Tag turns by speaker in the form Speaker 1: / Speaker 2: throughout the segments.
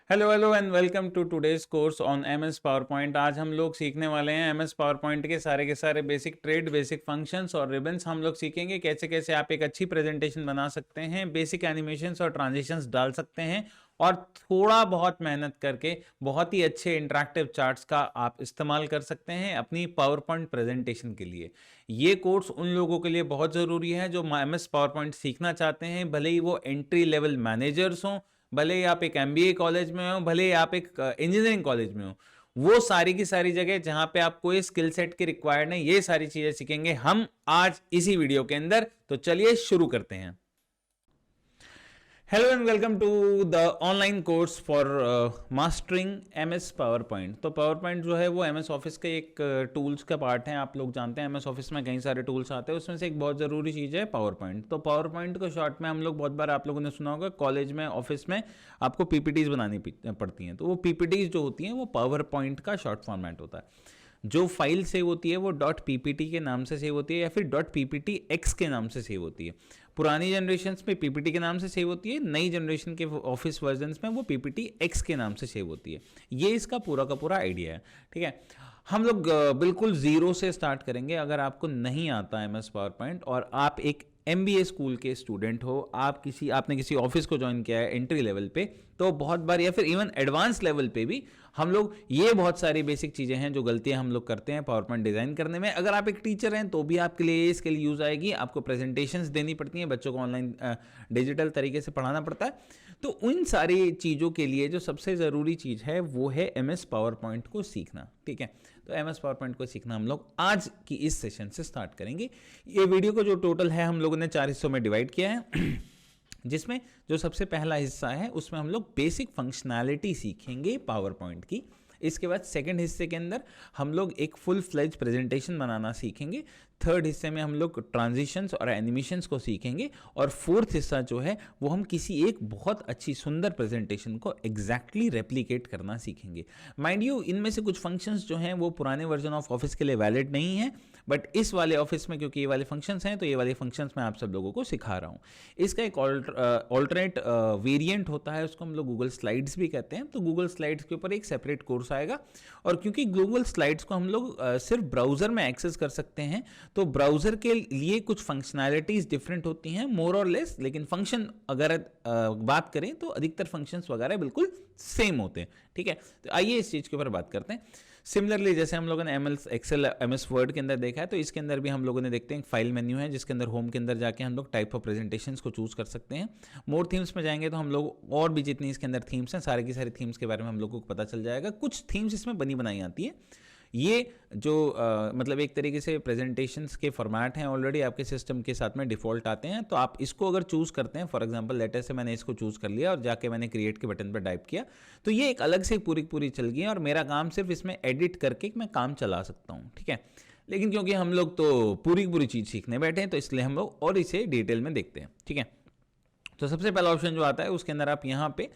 Speaker 1: Hello hello and welcome to today's course on MS PowerPoint. आज हम लोग सीखने वाले हैं एमएस पावर पॉइंट के सारे बेसिक ट्रेड, बेसिक फंक्शंस और रिबन्स। हम लोग सीखेंगे कैसे कैसे आप एक अच्छी प्रेजेंटेशन बना सकते हैं, बेसिक एनिमेशंस और ट्रांजिशंस डाल सकते हैं और थोड़ा बहुत मेहनत करके बहुत ही अच्छे इंटरेक्टिव चार्ट्स का आप इस्तेमाल कर सकते हैं अपनी पावर पॉइंट प्रेजेंटेशन के लिए। ये कोर्स उन लोगों के लिए बहुत ज़रूरी है जो एमएस पावर पॉइंट सीखना चाहते हैं, भले ही वो एंट्री लेवल मैनेजर्स हों, भले ही आप एक एमबीए कॉलेज में हो, भले ही आप एक इंजीनियरिंग कॉलेज में हो। वो सारी की सारी जगह जहां पे आपको ये स्किल सेट की रिक्वायर्ड है, ये सारी चीजें सीखेंगे हम आज इसी वीडियो के अंदर। तो चलिए शुरू करते हैं। Hello and welcome to the online course for mastering MS PowerPoint. तो पावर पॉइंट जो है वो एमएस ऑफिस के एक टूल्स का पार्ट है। आप लोग जानते हैं एमएस ऑफिस में कई सारे टूल्स आते हैं, उसमें से एक बहुत ज़रूरी चीज़ है पावर पॉइंट। तो पावर पॉइंट को शॉर्ट में हम लोग बहुत बार आप लोगों ने सुना होगा, कॉलेज में ऑफिस में आपको पीपीटीज बनानी पड़ती हैं। तो वो पीपीटीज जो होती हैं वो पावर पॉइंट का शॉर्ट फॉर्मेट होता है। जो फाइल सेव होती है वो डॉट पीपीटी के नाम से सेव होती है या फिर डॉट पीपीटी एक्स के नाम से सेव होती है। पुरानी जनरेशन में पीपीटी के नाम से सेव होती है, नई जनरेशन के ऑफिस वर्जन में वो पीपीटी एक्स के नाम से सेव होती है। ये इसका पूरा का पूरा आइडिया है। ठीक है, हम लोग बिल्कुल ज़ीरो से स्टार्ट करेंगे। अगर आपको नहीं आता एम एस पावर पॉइंट और आप एक एमबीए स्कूल के स्टूडेंट हो, आपने किसी ऑफिस को ज्वाइन किया है एंट्री लेवल पे, तो बहुत बार या फिर इवन एडवांस लेवल पे भी हम लोग ये बहुत सारी बेसिक चीज़ें हैं जो गलतियां हम लोग करते हैं पावर पॉइंट डिज़ाइन करने में। अगर आप एक टीचर हैं तो भी आपके लिए ये स्किल यूज़ आएगी। आपको प्रेजेंटेशंस देनी पड़ती हैं, बच्चों को ऑनलाइन डिजिटल तरीके से पढ़ाना पड़ता है। तो उन सारी चीज़ों के लिए जो सबसे ज़रूरी चीज़ है वो है एम एस पावर पॉइंट को सीखना। ठीक है, तो एम एस पावर पॉइंट को सीखना हम लोग आज की इस सेशन से स्टार्ट करेंगे। ये वीडियो को जो टोटल है हम लोगों ने 4 हिस्सों में डिवाइड किया है जिसमें जो सबसे पहला हिस्सा है उसमें हम लोग बेसिक फंक्शनैलिटी सीखेंगे पावर पॉइंट की। इसके बाद सेकंड हिस्से के अंदर हम लोग एक फुल फ्लेज प्रेजेंटेशन बनाना सीखेंगे। थर्ड हिस्से में हम लोग ट्रांजिशंस और एनिमेशंस को सीखेंगे और फोर्थ हिस्सा जो है वो हम किसी एक बहुत अच्छी सुंदर प्रेजेंटेशन को एग्जैक्टली रेप्लिकेट करना सीखेंगे। माइंड यू, इनमें से कुछ फंक्शंस जो हैं वो पुराने वर्जन ऑफ ऑफिस के लिए वैलिड नहीं है, बट इस वाले ऑफिस में क्योंकि ये वाले फंक्शंस हैं तो ये वाले फंक्शंस मैं आप सब लोगों को सिखा रहा हूँ। इसका एक ऑल्टरनेट वेरिएंट होता है, उसको हम लोग गूगल स्लाइड्स भी कहते हैं। तो गूगल स्लाइड्स के ऊपर एक सेपरेट कोर्स आएगा और क्योंकि गूगल स्लाइड्स को हम लोग सिर्फ ब्राउजर में एक्सेस कर सकते हैं तो ब्राउजर के लिए कुछ फंक्शनैलिटीज डिफरेंट होती हैं मोर और लेस, लेकिन फंक्शन अगर बात करें तो अधिकतर फंक्शंस वगैरह बिल्कुल सेम होते हैं। ठीक है, तो आइए इस चीज़ के ऊपर बात करते हैं। सिमिलरली जैसे हम लोगों ने एक्सेल एमएस वर्ड के अंदर देखा है, तो इसके अंदर भी हम लोगों ने देखते हैं एक फाइल मेन्यू है जिसके अंदर होम के अंदर जाके हम लोग टाइप ऑफ प्रेजेंटेशंस को चूज कर सकते हैं। मोर थीम्स में जाएंगे तो हम लोग और भी जितनी इसके अंदर थीम्स हैं सारी की सारी थीम्स के बारे में हम लोगों को पता चल जाएगा। कुछ थीम्स इसमें बनी बनाई आती है। ये जो मतलब एक तरीके से प्रेजेंटेशंस के फॉर्मेट हैं ऑलरेडी आपके सिस्टम के साथ में डिफ़ॉल्ट आते हैं। तो आप इसको अगर चूज़ करते हैं, फॉर एग्जांपल लेटर से मैंने इसको चूज़ कर लिया और जाके मैंने क्रिएट के बटन पर टाइप किया, तो ये एक अलग से पूरी चल गई और मेरा काम सिर्फ इसमें एडिट करके मैं काम चला सकता हूँ। ठीक है, लेकिन क्योंकि हम लोग तो पूरी चीज़ सीखने बैठे हैं तो इसलिए हम लोग और इसे डिटेल में देखते हैं। ठीक है, तो सबसे पहला ऑप्शन जो आता है उसके अंदर आप यहाँ पे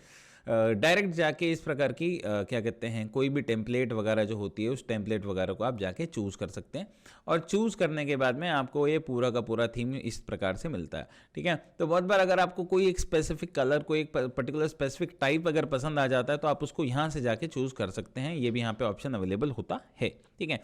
Speaker 1: डायरेक्ट जाके इस प्रकार की क्या कहते हैं, कोई भी टेम्पलेट वगैरह जो होती है उस टेम्पलेट वगैरह को आप जाके चूज़ कर सकते हैं और चूज़ करने के बाद में आपको ये पूरा का पूरा थीम इस प्रकार से मिलता है। ठीक है, तो बहुत बार अगर आपको कोई एक स्पेसिफिक कलर, कोई एक पर्टिकुलर स्पेसिफिक टाइप अगर पसंद आ जाता है तो आप उसको यहाँ से जाके चूज़ कर सकते हैं। ये भी यहाँ पे ऑप्शन अवेलेबल होता है। ठीक है,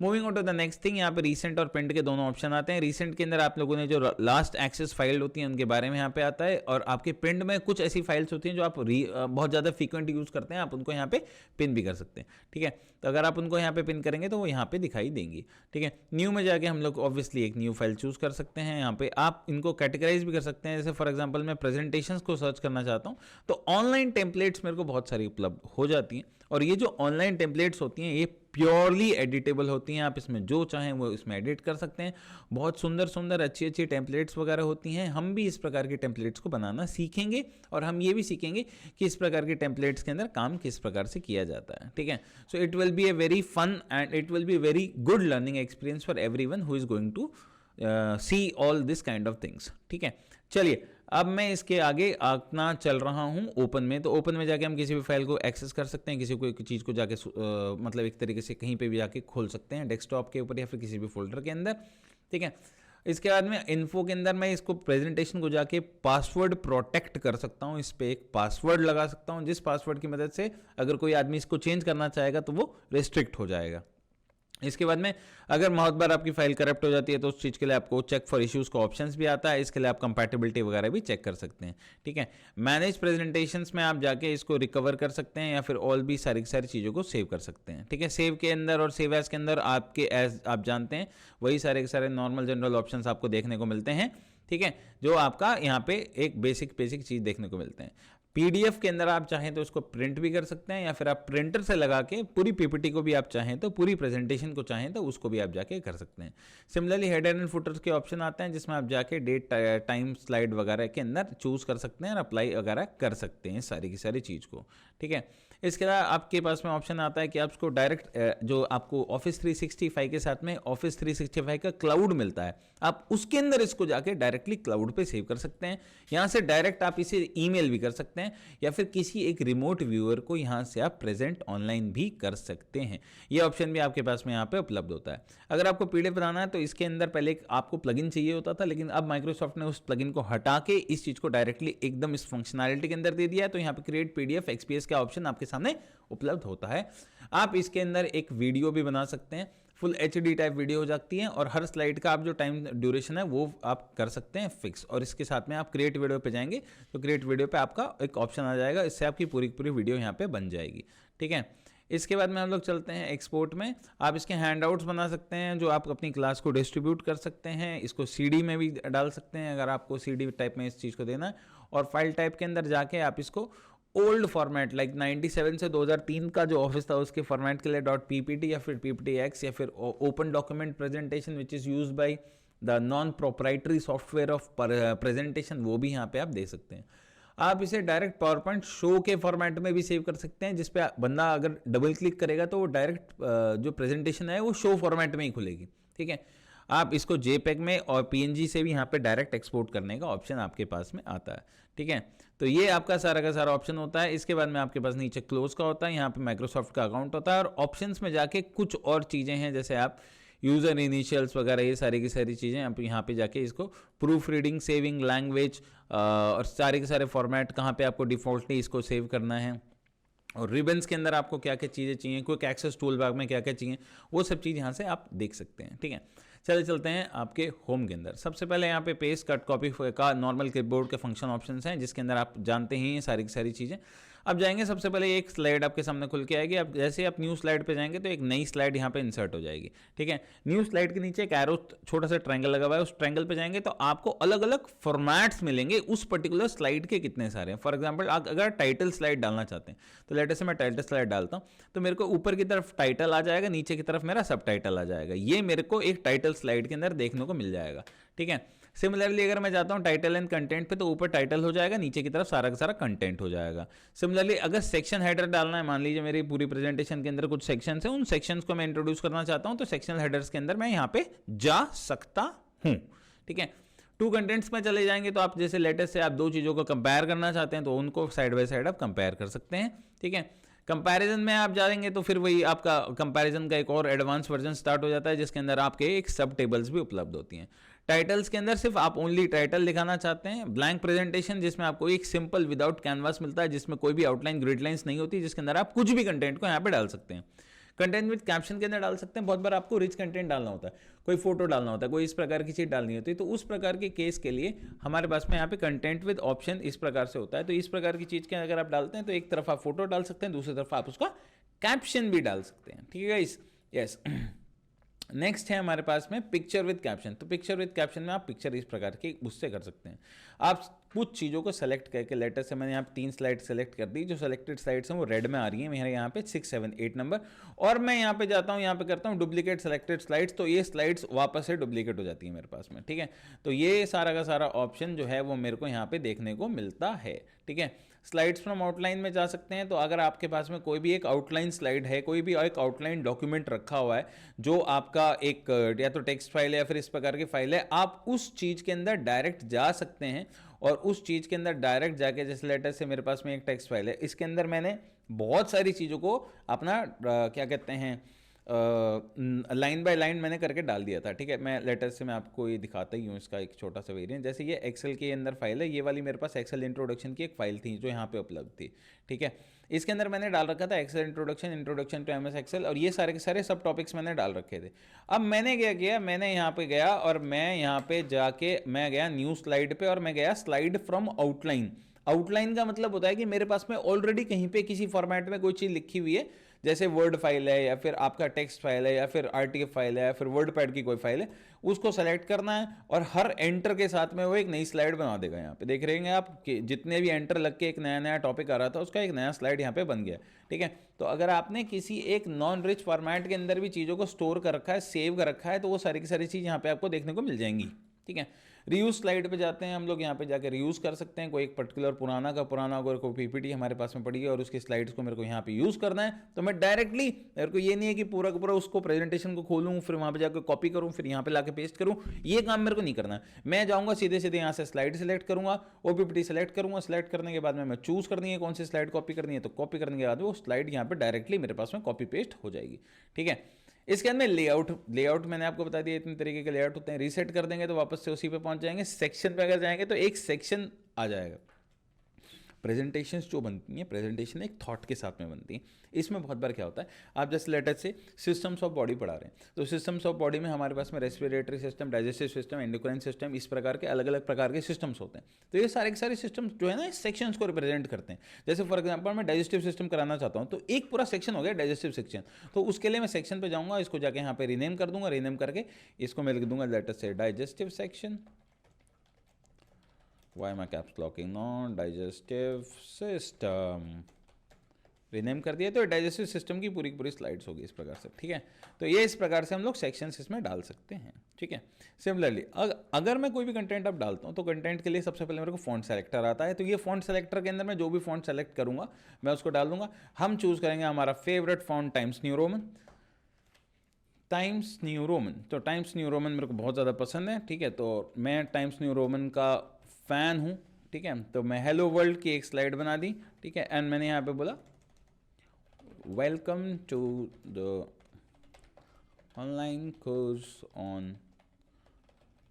Speaker 1: moving on to the next thing, यहाँ पे रीसेंट और पिंड के दोनों ऑप्शन आते हैं। रीसेंट के अंदर आप लोगों ने जो लास्ट एक्सेस फाइल होती है उनके बारे में यहाँ पे आता है और आपके पिंड में कुछ ऐसी फाइल्स होती हैं जो आप बहुत ज़्यादा फ्रीक्वेंट यूज़ करते हैं, आप उनको यहाँ पे पिन भी कर सकते हैं। ठीक है, तो अगर आप उनको यहाँ पे पिन करेंगे तो वो यहाँ पे दिखाई देंगी। ठीक है, न्यू में जाके हम लोग ऑब्वियसली एक न्यू फाइल चूज़ कर सकते हैं। यहाँ पे आप इनको कैटेगराइज भी कर सकते हैं। जैसे फॉर एग्जाम्पल मैं प्रेजेंटेशंस को सर्च करना चाहता हूँ तो ऑनलाइन टेम्पलेट्स मेरे को बहुत सारी उपलब्ध हो जाती हैं और ये जो ऑनलाइन टेम्पलेट्स होती हैं ये प्योरली एडिटेबल होती हैं। आप इसमें जो चाहें वो इसमें एडिट कर सकते हैं। बहुत सुंदर अच्छी टेम्पलेट्स वगैरह होती हैं। हम भी इस प्रकार के टेम्पलेट्स को बनाना सीखेंगे और हम ये भी सीखेंगे कि इस प्रकार के टेम्पलेट्स के अंदर काम किस प्रकार से किया जाता है। ठीक है, so it will be a very fun and it will be very good learning experience for everyone who is going to see all this kind of things. ठीक है, चलिए अब मैं इसके आगे अपना चल रहा हूँ ओपन में। तो ओपन में जाके हम किसी भी फाइल को एक्सेस कर सकते हैं, किसी को एक चीज़ को जाके मतलब एक तरीके से कहीं पे भी जाके खोल सकते हैं, डेस्कटॉप के ऊपर या फिर किसी भी फोल्डर के अंदर। ठीक है, इसके बाद में इन्फो के अंदर मैं इसको प्रेजेंटेशन को जाके पासवर्ड प्रोटेक्ट कर सकता हूँ, इस पर एक पासवर्ड लगा सकता हूँ, जिस पासवर्ड की मदद से अगर कोई आदमी इसको चेंज करना चाहेगा तो वो रिस्ट्रिक्ट हो जाएगा। इसके बाद में अगर बहुत बार आपकी फाइल करप्ट हो जाती है तो उस चीज़ के लिए आपको चेक फॉर इश्यूज़ का ऑप्शंस भी आता है, इसके लिए आप कंपैटिबिलिटी वगैरह भी चेक कर सकते हैं। ठीक है, मैनेज प्रेजेंटेशंस में आप जाके इसको रिकवर कर सकते हैं या फिर ऑल भी सारी सारी चीज़ों को सेव कर सकते हैं। ठीक है, सेव के अंदर और सेव एज के अंदर आपके एज आप जानते हैं वही सारे के सारे नॉर्मल जनरल ऑप्शंस आपको देखने को मिलते हैं। ठीक है, जो आपका यहाँ पे एक बेसिक चीज़ देखने को मिलते हैं। पीडीएफ के अंदर आप चाहें तो उसको प्रिंट भी कर सकते हैं या फिर आप प्रिंटर से लगा के पूरी पीपीटी को भी आप चाहें तो पूरी प्रेजेंटेशन को चाहें तो उसको भी आप जाके कर सकते हैं। सिमिलरली हेडर एंड फुटर्स के ऑप्शन आते हैं जिसमें आप जाके डेट टाइम स्लाइड वगैरह के अंदर चूज कर सकते हैं और अप्लाई वगैरह कर सकते हैं सारी की सारी चीज़ को। ठीक है, इसके अलावा आपके पास में ऑप्शन आता है कि आप उसको डायरेक्ट जो आपको ऑफिस 365 के साथ में ऑफिस 365 का क्लाउड मिलता है, आप उसके अंदर इसको जाके डायरेक्टली क्लाउड पे सेव कर सकते हैं। यहाँ से डायरेक्ट आप इसे ईमेल भी कर सकते हैं या फिर किसी एक रिमोट व्यूअर को यहाँ से आप प्रेजेंट ऑनलाइन भी कर सकते हैं। ये ऑप्शन भी आपके पास में यहाँ पे उपलब्ध होता है। अगर आपको पीडीएफ बनाना है तो इसके अंदर पहले आपको प्लगइन चाहिए होता था, लेकिन अब माइक्रोसॉफ्ट ने उस प्लगइन को हटा के इस चीज़ को डायरेक्टली एकदम इस फंक्शनैलिटी के अंदर दे दिया है। तो यहाँ पे क्रिएट पीडीएफ एक्सपीएस का ऑप्शन आपके सामने उपलब्ध होता है। आप इसके अंदर एक वीडियो भी बना सकते हैं, फुल एचडी टाइप वीडियो हो जाती है और हर स्लाइड का आप जो टाइम ड्यूरेशन है वो आप कर सकते हैं फिक्स। और इसके साथ में आप क्रिएट वीडियो पे जाएंगे तो क्रिएट वीडियो पे आपका एक ऑप्शन आ जाएगा, इससे आपकी पूरी वीडियो यहाँ पे बन जाएगी। ठीक है, इसके बाद में हम लोग चलते हैं एक्सपोर्ट में। आप इसके हैंडआउट्स बना सकते हैं जो आप अपनी क्लास को डिस्ट्रीब्यूट कर सकते हैं, इसको सीडी में भी डाल सकते हैं अगर आपको सीडी टाइप में इस चीज़ को देना है। और फाइल टाइप के अंदर जाके आप इसको ओल्ड फॉर्मेट लाइक 97 से 2003 का जो ऑफिस था उसके फॉर्मेट के लिए .ppt या फिर pptx या फिर open document presentation which is used by the non proprietary software of presentation, वो भी यहाँ पे आप दे सकते हैं। आप इसे डायरेक्ट पावर पॉइंट शो के फॉर्मेट में भी सेव कर सकते हैं, जिसपे बंदा अगर डबल क्लिक करेगा तो वो डायरेक्ट जो प्रेजेंटेशन है वो शो फॉर्मेट में ही खुलेगी। ठीक है, आप इसको जेपेग में और पीएनजी से भी यहाँ पे डायरेक्ट एक्सपोर्ट करने का ऑप्शन आपके पास में आता है। ठीक है, तो ये आपका सारा का सारा ऑप्शन होता है। इसके बाद में आपके पास नीचे क्लोज का होता है, यहाँ पे माइक्रोसॉफ्ट का अकाउंट होता है और ऑप्शंस में जाके कुछ और चीज़ें हैं जैसे आप यूज़र इनिशियल्स वगैरह ये सारी की सारी चीज़ें आप यहाँ पे जाके इसको प्रूफ रीडिंग, सेविंग लैंग्वेज और सारे के सारे फॉर्मेट कहाँ पे आपको डिफ़ॉल्टली इसको सेव करना है और रिबन्स के अंदर आपको क्या क्या चीज़ें चाहिए, क्विक एक्सेस टूल बाग में क्या क्या चाहिए, वो सब चीज़ यहाँ से आप देख सकते हैं। ठीक है, चले चलते हैं आपके होम के अंदर। सबसे पहले यहाँ पे पेस्ट कट कॉपी का नॉर्मल क्लिपबोर्ड के फंक्शन ऑप्शंस हैं जिसके अंदर आप जानते ही हैं सारी की सारी चीज़ें। अब जाएंगे, सबसे पहले एक स्लाइड आपके सामने खुल के आएगी। अब जैसे आप न्यू स्लाइड पे जाएंगे तो एक नई स्लाइड यहाँ पे इंसर्ट हो जाएगी। ठीक है, न्यू स्लाइड के नीचे एक एरो छोटा सा ट्रायंगल लगा हुआ है, उस ट्रायंगल पे जाएंगे तो आपको अलग अलग फॉर्मेट्स मिलेंगे उस पर्टिकुलर स्लाइड के कितने सारे हैं। फॉर एग्जाम्पल अगर टाइटल स्लाइड डालना चाहते हैं तो लेट से मैं टाइटल स्लाइड डालता हूँ तो मेरे को ऊपर की तरफ टाइटल आ जाएगा, नीचे की तरफ मेरा सब टाइटल आ जाएगा। ये मेरे को एक टाइटल स्लाइड के अंदर देखने को मिल जाएगा। ठीक है, सिमिलरली अगर मैं जाता हूं टाइटल एंड कंटेंट पे तो ऊपर टाइटल हो जाएगा, नीचे की तरफ सारा का सारा कंटेंट हो जाएगा। सिमिलरली अगर सेक्शन हेडर डालना है, मान लीजिए मेरी पूरी प्रेजेंटेशन के अंदर कुछ सेक्शंस हैं, उन सेक्शंस को मैं इंट्रोड्यूस करना चाहता हूं तो सेक्शन हेडर्स के अंदर मैं यहां पे जा सकता हूं। ठीक है, टू कंटेंट्स में चले जाएंगे तो आप जैसे लेटेस्ट से आप दो चीज़ों को कंपेयर करना चाहते हैं तो उनको साइड बाय साइड आप कंपेयर कर सकते हैं। ठीक है, कंपैरिजन में आप जाएंगे तो फिर वही आपका कंपैरिजन का एक और एडवांस वर्जन स्टार्ट हो जाता है जिसके अंदर आपके एक सब टेबल्स भी उपलब्ध होती हैं। टाइटल्स के अंदर सिर्फ आप ओनली टाइटल दिखाना चाहते हैं। ब्लैंक प्रेजेंटेशन जिसमें आपको एक सिंपल विदाउट कैनवास मिलता है जिसमें कोई भी आउटलाइन ग्रिड लाइंस नहीं होती, जिसके अंदर आप कुछ भी कंटेंट को यहाँ पे डाल सकते हैं। कंटेंट विद कैप्शन के अंदर डाल सकते हैं। बहुत बार आपको रिच कंटेंट डालना होता है, कोई फोटो डालना होता है, कोई इस प्रकार की चीज़ डालनी होती है, तो उस प्रकार के केस के लिए हमारे पास में यहाँ पे कंटेंट विद ऑप्शन इस प्रकार से होता है। तो इस प्रकार की चीज़ के अगर आप डालते हैं तो एक तरफ आप फोटो डाल सकते हैं, दूसरी तरफ आप उसका कैप्शन भी डाल सकते हैं। ठीक है गाइस, यस। नेक्स्ट है हमारे पास में पिक्चर विद कैप्शन। तो पिक्चर विद कैप्शन में आप पिक्चर इस प्रकार की उससे कर सकते हैं। आप कुछ चीज़ों को सेलेक्ट करके, लेटर से मैंने यहाँ 3 स्लाइड सेलेक्ट कर दी, जो सेलेक्टेड स्लाइड्स हैं वो रेड में आ रही हैं मेरे यहाँ पे 6, 7, 8 नंबर, और मैं यहाँ पे जाता हूँ, यहाँ पे करता हूँ डुप्लीकेट सेलेक्टेड स्लाइड्स, तो ये स्लाइड्स वापस से डुप्लीकेट हो जाती है मेरे पास में। ठीक है, तो ये सारा का सारा ऑप्शन जो है वो मेरे को यहाँ पे देखने को मिलता है। ठीक है, स्लाइड्स फ्रॉम आउटलाइन में जा सकते हैं। तो अगर आपके पास में कोई भी एक आउटलाइन स्लाइड है, कोई भी एक आउटलाइन डॉक्यूमेंट रखा हुआ है जो आपका एक या तो टेक्स्ट फाइल है या फिर इस प्रकार की फाइल है, आप उस चीज़ के अंदर डायरेक्ट जा सकते हैं और उस चीज़ के अंदर डायरेक्ट जाके, जैसे लेटर से मेरे पास में एक टेक्स्ट फाइल है, इसके अंदर मैंने बहुत सारी चीज़ों को अपना क्या कहते हैं लाइन बाय लाइन मैंने करके डाल दिया था, ठीक है। मैं लेटर से मैं आपको ये दिखाता ही हूँ इसका एक छोटा सा वेरिएंट। जैसे ये एक्सेल के अंदर फाइल है, ये वाली मेरे पास एक्सेल इंट्रोडक्शन की एक फाइल थी जो यहाँ पे उपलब्ध थी, ठीक है। इसके अंदर मैंने डाल रखा था Excel introduction, introduction to MS Excel, और ये सारे के सारे सब टॉपिक्स मैंने डाल रखे थे। अब मैंने क्या किया, मैंने यहाँ पे गया और मैं यहाँ पे जाके मैं गया न्यू स्लाइड पे और मैं गया स्लाइड फ्रॉम आउटलाइन। आउटलाइन का मतलब होता है कि मेरे पास में ऑलरेडी कहीं पे किसी फॉर्मेट में कोई चीज़ लिखी हुई है, जैसे वर्ड फाइल है या फिर आपका टेक्स्ट फाइल है या फिर आरटीएफ फाइल है या फिर वर्ड पैड की कोई फाइल है, उसको सेलेक्ट करना है और हर एंटर के साथ में वो एक नई स्लाइड बना देगा। यहाँ पे देख रहे हैं आप कि जितने भी एंटर लग के एक नया नया टॉपिक आ रहा था उसका एक नया स्लाइड यहाँ पे बन गया, ठीक है। तो अगर आपने किसी एक नॉन रिच फॉर्मेट के अंदर भी चीज़ों को स्टोर कर रखा है, सेव कर रखा है, तो वो सारी की सारी चीज़ यहाँ पे आपको देखने को मिल जाएंगी, ठीक है। रीयूज स्लाइड पे जाते हैं हम लोग, यहाँ पे जाकर रीयूज कर सकते हैं। कोई एक पर्टिकुलर पुराना अगर कोई पीपीटी हमारे पास में पड़ी है और उसकी स्लाइड्स को मेरे को यहाँ पे यूज करना है, तो मैं डायरेक्टली, मेरे को ये नहीं है कि पूरा का पूरा उसको प्रेजेंटेशन को खोलूँ फिर वहाँ पे जाकर कॉपी करूँ फिर यहाँ पे लाके पेस्ट करूँ, ये काम मेरे को नहीं करना है। मैं जाऊँगा सीधे सीधे यहाँ से स्लाइड सेलेक्ट करूँगा, वो पीपीटी सेलेक्ट करूँगा, सेलेक्ट करने के बाद में मैं चूज करनी है कौन सी स्लाइड कॉपी करनी है, तो कॉपी करने के बाद वो स्लाइड यहाँ पे डायरेक्टली मेरे पास में कॉपी पेस्ट हो जाएगी, ठीक है। इसके अंदर लेआउट मैंने आपको बता दिया इतने तरीके के लेआउट होते हैं। रीसेट कर देंगे तो वापस से उसी पे पहुंच जाएंगे। सेक्शन पे अगर जाएंगे तो एक सेक्शन आ जाएगा। प्रेजेंटेशंस जो बनती हैं, प्रेजेंटेशन एक थॉट के साथ में बनती हैं। इसमें बहुत बार क्या होता है, आप जैसे लेटर से सिस्टम्स ऑफ बॉडी पढ़ा रहे हैं, तो सिस्टम्स ऑफ बॉडी में हमारे पास में respiratory system, digestive system, endocrine system, इस प्रकार के अलग अलग प्रकार के सिस्टम्स होते हैं। तो ये सारे के सारे सिस्टम्स जो है ना, इस सेक्शंस को रिप्रेजेंट करते हैं। जैसे फॉर एग्जाम्पल मैं डाइजेस्टिव सिस्टम कराना चाहता हूँ, तो एक पूरा सेक्शन हो गया डाइजेस्टिव सेक्शन, तो उसके लिए मैं सेक्शन पे जाऊँगा, इसको जाके यहाँ पे रीनेम कर दूंगा, रीनेम करके इसको मैं लिख दूंगा लेटर से digestive section. Why am I caps locking on? Digestive system rename कर दिया, तो डाइजेस्टिव सिस्टम की पूरी पूरी स्लाइड्स होगी इस प्रकार से, ठीक है। तो ये इस प्रकार से हम लोग सेक्शंस इसमें डाल सकते हैं, ठीक है। सिमिलरली अगर मैं कोई भी कंटेंट अब डालता हूँ, तो कंटेंट के लिए सबसे पहले मेरे को फॉन्ट सेलेक्टर आता है, तो ये फॉन्ट सेलेक्टर के अंदर मैं जो भी फॉन्ट सेलेक्ट करूँगा मैं उसको डाल दूंगा। हम चूज़ करेंगे हमारा favourite font times new Roman, times new Roman. तो टाइम्स न्यू रोमन मेरे को बहुत ज़्यादा पसंद है, ठीक है। तो मैं टाइम्स न्यू रोमन का फ़ैन हूँ, ठीक है। तो मैं हेलो वर्ल्ड की एक स्लाइड बना दी, ठीक है। एंड मैंने यहाँ पे बोला welcome to the online course on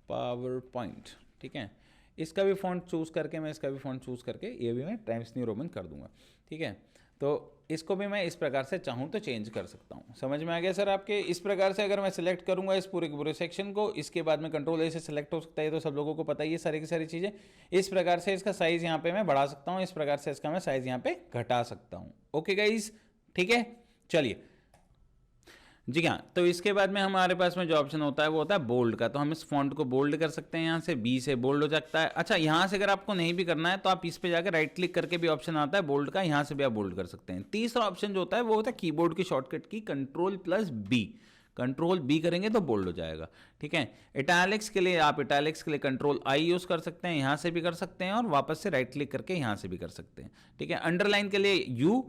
Speaker 1: PowerPoint, ठीक है। इसका भी फॉन्ट चूज़ करके मैं इसका भी फॉन्ट चूज़ करके ये भी मैं टाइम्स न्यू रोमन कर दूंगा, ठीक है। तो इसको भी मैं इस प्रकार से चाहूँ तो चेंज कर सकता हूँ। समझ में आ गया सर आपके? इस प्रकार से अगर मैं सिलेक्ट करूँगा इस पूरे के पूरे सेक्शन को, इसके बाद में कंट्रोल ए से सिलेक्ट हो सकता है, तो सब लोगों को पता ही है सारी की सारी चीज़ें। इस प्रकार से इसका साइज़ यहाँ पे मैं बढ़ा सकता हूँ, इस प्रकार से इसका मैं साइज़ यहाँ पे घटा सकता हूँ। ओके गाइज, ठीक है, चलिए जी हाँ। तो इसके बाद में हमारे पास में जो ऑप्शन होता है वो होता है बोल्ड का। तो हम इस फॉन्ट को बोल्ड कर सकते हैं, यहाँ से बी से बोल्ड हो जाता है। अच्छा, यहाँ से अगर आपको नहीं भी करना है तो आप इस पे जाकर राइट क्लिक करके भी ऑप्शन आता है बोल्ड का, यहाँ से भी आप बोल्ड कर सकते हैं। तीसरा ऑप्शन जो होता है वो होता है कीबोर्ड की शॉर्टकट की कंट्रोल+B। कंट्रोल बी करेंगे तो बोल्ड हो जाएगा, ठीक है। इटैलिक्स के लिए आप इटैलिक्स के लिए कंट्रोल आई यूज़ कर सकते हैं, यहाँ से भी कर सकते हैं और वापस से राइट क्लिक करके यहाँ से भी कर सकते हैं, ठीक है। अंडरलाइन के लिए यू,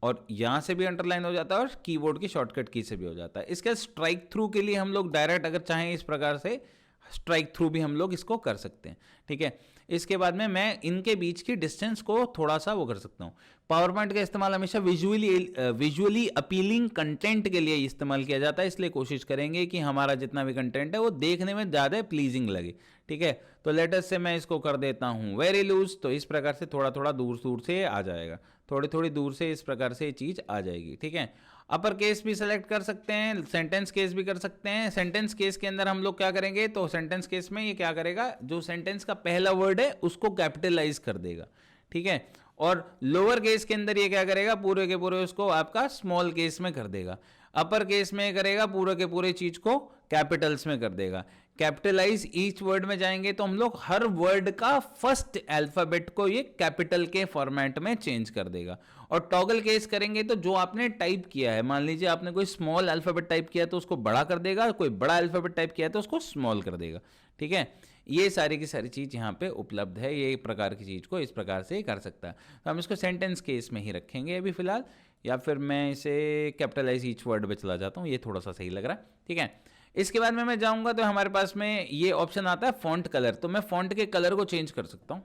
Speaker 1: और यहाँ से भी अंडरलाइन हो जाता है और कीबोर्ड की शॉर्टकट की से भी हो जाता है। इसके स्ट्राइक थ्रू के लिए हम लोग डायरेक्ट अगर चाहें इस प्रकार से स्ट्राइक थ्रू भी हम लोग इसको कर सकते हैं, ठीक है। इसके बाद में मैं इनके बीच की डिस्टेंस को थोड़ा सा वो कर सकता हूँ। पावर पॉइंट का इस्तेमाल हमेशा विजुअली अपीलिंग कंटेंट के लिए इस्तेमाल किया जाता है, इसलिए कोशिश करेंगे कि हमारा जितना भी कंटेंट है वो देखने में ज़्यादा प्लीजिंग लगे, ठीक है। तो लेटेस्ट से मैं इसको कर देता हूँ वेरी लूज, तो इस प्रकार से थोड़ा थोड़ा दूर दूर से आ जाएगा, थोड़ी थोड़ी दूर से इस प्रकार से ये चीज़ आ जाएगी, ठीक है। अपर केस भी सेलेक्ट कर सकते हैं, सेंटेंस केस भी कर सकते हैं। सेंटेंस केस के अंदर हम लोग क्या करेंगे, तो सेंटेंस केस में ये क्या करेगा, जो सेंटेंस का पहला वर्ड है उसको कैपिटलाइज कर देगा, ठीक है। और लोअर केस के अंदर ये क्या करेगा, पूरे के पूरे उसको आपका स्मॉल केस में कर देगा। अपर केस में करेगा पूरे के पूरे चीज को कैपिटल्स में कर देगा। कैपिटलाइज ईच वर्ड में जाएंगे तो हम लोग हर वर्ड का फर्स्ट अल्फाबेट को ये कैपिटल के फॉर्मेट में चेंज कर देगा। और टॉगल केस करेंगे तो जो आपने टाइप किया है, मान लीजिए आपने कोई स्मॉल अल्फाबेट टाइप किया तो उसको बड़ा कर देगा, कोई बड़ा अल्फाबेट टाइप किया तो उसको स्मॉल कर देगा, ठीक है। ये सारी की सारी चीज़ यहाँ पे उपलब्ध है, ये प्रकार की चीज़ को इस प्रकार से ही कर सकता है। तो हम इसको सेंटेंस केस में ही रखेंगे अभी फिलहाल, या फिर मैं इसे कैपिटलाइज ईच वर्ड पे चला जाता हूँ, ये थोड़ा सा सही लग रहा है, ठीक है। इसके बाद में मैं जाऊँगा तो हमारे पास में ये ऑप्शन आता है फॉन्ट कलर। तो मैं फॉन्ट के कलर को चेंज कर सकता हूँ।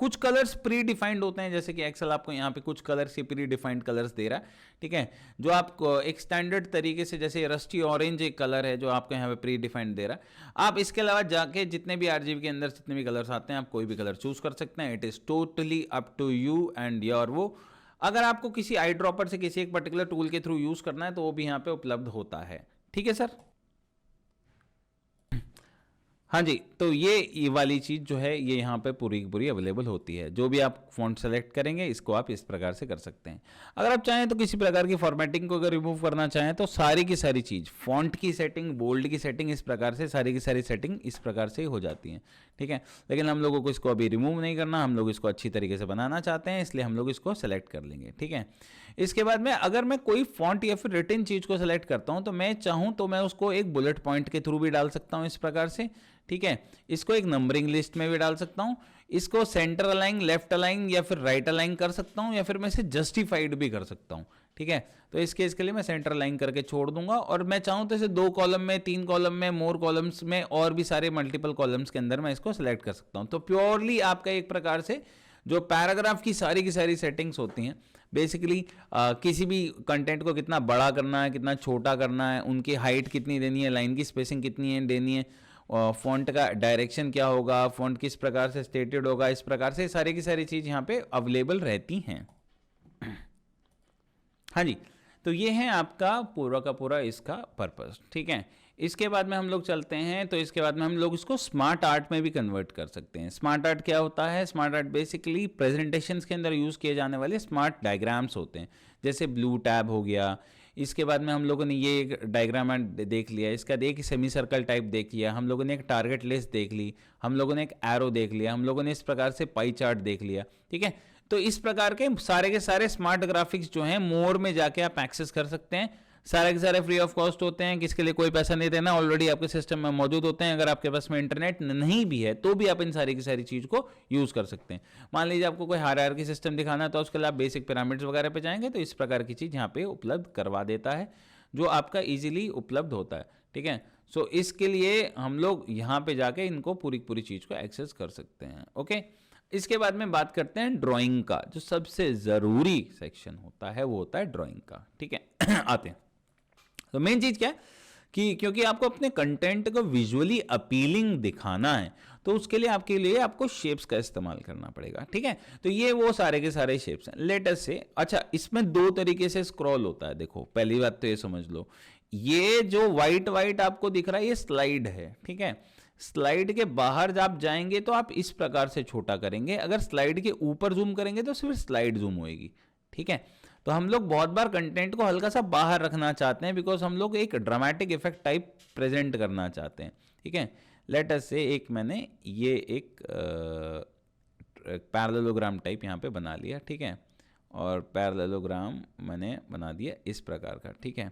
Speaker 1: कुछ कलर्स प्री डिफाइंड होते हैं, जैसे कि एक्सेल आपको यहाँ पे कुछ कलर्स के प्री डिफाइंड कलर्स दे रहा है, ठीक है, जो आपको एक स्टैंडर्ड तरीके से, जैसे रस्टी ऑरेंज एक कलर है जो आपको यहाँ पे प्री डिफाइंड दे रहा है। आप इसके अलावा जाके जितने भी आरजीबी के अंदर जितने भी कलर्स आते हैं आप कोई भी कलर चूज कर सकते हैं। It is totally up to you and your वो। अगर आपको किसी आई ड्रॉपर से किसी एक पर्टिकुलर टूल के थ्रू यूज करना है तो वो भी यहाँ पे उपलब्ध होता है, ठीक है सर। हाँ जी, तो ये वाली चीज़ जो है ये यहाँ पे पूरी की पूरी अवेलेबल होती है। जो भी आप फ़ॉन्ट सेलेक्ट करेंगे इसको आप इस प्रकार से कर सकते हैं। अगर आप चाहें तो किसी प्रकार की फॉर्मेटिंग को अगर रिमूव करना चाहें तो सारी की सारी चीज़, फ़ॉन्ट की सेटिंग, बोल्ड की सेटिंग, इस प्रकार से सारी की सारी सेटिंग इस प्रकार से ही हो जाती है, ठीक है। लेकिन हम लोगों को इसको अभी रिमूव नहीं करना, हम लोग इसको अच्छी तरीके से बनाना चाहते हैं, इसलिए हम लोग इसको सेलेक्ट कर लेंगे, ठीक है। इसके बाद में अगर मैं कोई फॉन्ट या फिर रिटन चीज़ को सेलेक्ट करता हूँ तो मैं चाहूँ तो मैं उसको एक बुलेट पॉइंट के थ्रू भी डाल सकता हूँ इस प्रकार से, ठीक है। इसको एक नंबरिंग लिस्ट में भी डाल सकता हूँ, इसको सेंटर अलाइन, लेफ्ट अलाइन या फिर राइट अलाइन कर सकता हूँ, या फिर मैं इसे जस्टिफाइड भी कर सकता हूँ, ठीक है। तो इस केस के लिए मैं सेंटर अलाइन करके छोड़ दूंगा, और मैं चाहूँ तो इसे 2 कॉलम में, 3 कॉलम में, मोर कॉलम्स में और भी सारे मल्टीपल कॉलम्स के अंदर मैं इसको सेलेक्ट कर सकता हूँ। तो प्योरली आपका एक प्रकार से जो पैराग्राफ की सारी सेटिंग्स होती हैं बेसिकली, किसी भी कंटेंट को कितना बड़ा करना है, कितना छोटा करना है, उनकी हाइट कितनी देनी है, लाइन की स्पेसिंग कितनी है देनी है, फॉन्ट का डायरेक्शन क्या होगा, फॉन्ट किस प्रकार से स्टेटेड होगा, इस प्रकार से सारी की सारी चीज़ यहाँ पे अवेलेबल रहती हैं। हाँ जी, तो ये है आपका पूरा का पूरा इसका पर्पस, ठीक है। इसके बाद में हम लोग चलते हैं, तो इसके बाद में हम लोग इसको स्मार्ट आर्ट में भी कन्वर्ट कर सकते हैं। स्मार्ट आर्ट क्या होता है? स्मार्ट आर्ट बेसिकली प्रेजेंटेशंस के अंदर यूज़ किए जाने वाले स्मार्ट डायग्राम्स होते हैं, जैसे ब्लू टैब हो गया। इसके बाद में हम लोगों ने ये एक डायग्राम देख लिया, इसका एक सेमी सर्कल टाइप देख लिया, हम लोगों ने एक टारगेट लिस्ट देख ली, हम लोगों ने एक एरो देख लिया, हम लोगों ने इस प्रकार से पाई चार्ट देख लिया, ठीक है। तो इस प्रकार के सारे स्मार्ट ग्राफिक्स जो हैं मोर में जाके आप एक्सेस कर सकते हैं। सारे के सारे फ्री ऑफ कॉस्ट होते हैं, किसके लिए कोई पैसा नहीं देना, ऑलरेडी आपके सिस्टम में मौजूद होते हैं। अगर आपके पास में इंटरनेट नहीं भी है तो भी आप इन सारी की सारी चीज़ को यूज़ कर सकते हैं। मान लीजिए आपको कोई हायरार्की सिस्टम दिखाना है तो उसके लिए आप बेसिक पिरामिड्स वगैरह पे जाएंगे तो इस प्रकार की चीज़ यहाँ पे उपलब्ध करवा देता है, जो आपका ईजिली उपलब्ध होता है, ठीक है। सो इसके लिए हम लोग यहाँ पे जाके इनको पूरी चीज़ को एक्सेस कर सकते हैं, ओके। इसके बाद में बात करते हैं ड्राइंग का, जो सबसे ज़रूरी सेक्शन होता है वो होता है ड्राइंग का, ठीक है। आते हैं, तो मेन चीज़ क्या है कि क्योंकि आपको अपने कंटेंट को विजुअली अपीलिंग दिखाना है तो उसके लिए आपको शेप्स का इस्तेमाल करना पड़ेगा, ठीक है। तो ये वो सारे के सारे शेप्स हैं। लेट अस से, अच्छा इसमें 2 तरीके से स्क्रॉल होता है। देखो पहली बात तो ये समझ लो, ये जो वाइट आपको दिख रहा है ये स्लाइड है, ठीक है। स्लाइड के बाहर जब आप जाएंगे तो आप इस प्रकार से छोटा करेंगे, अगर स्लाइड के ऊपर जूम करेंगे तो सिर्फ स्लाइड जूम होएगी, ठीक है। तो हम लोग बहुत बार कंटेंट को हल्का सा बाहर रखना चाहते हैं बिकॉज हम लोग एक ड्रामेटिक इफेक्ट टाइप प्रेजेंट करना चाहते हैं, ठीक है। लेट अस से एक मैंने ये एक पैरेललोग्राम टाइप यहाँ पे बना लिया, ठीक है। और पैरेललोग्राम मैंने बना दिया इस प्रकार का, ठीक है।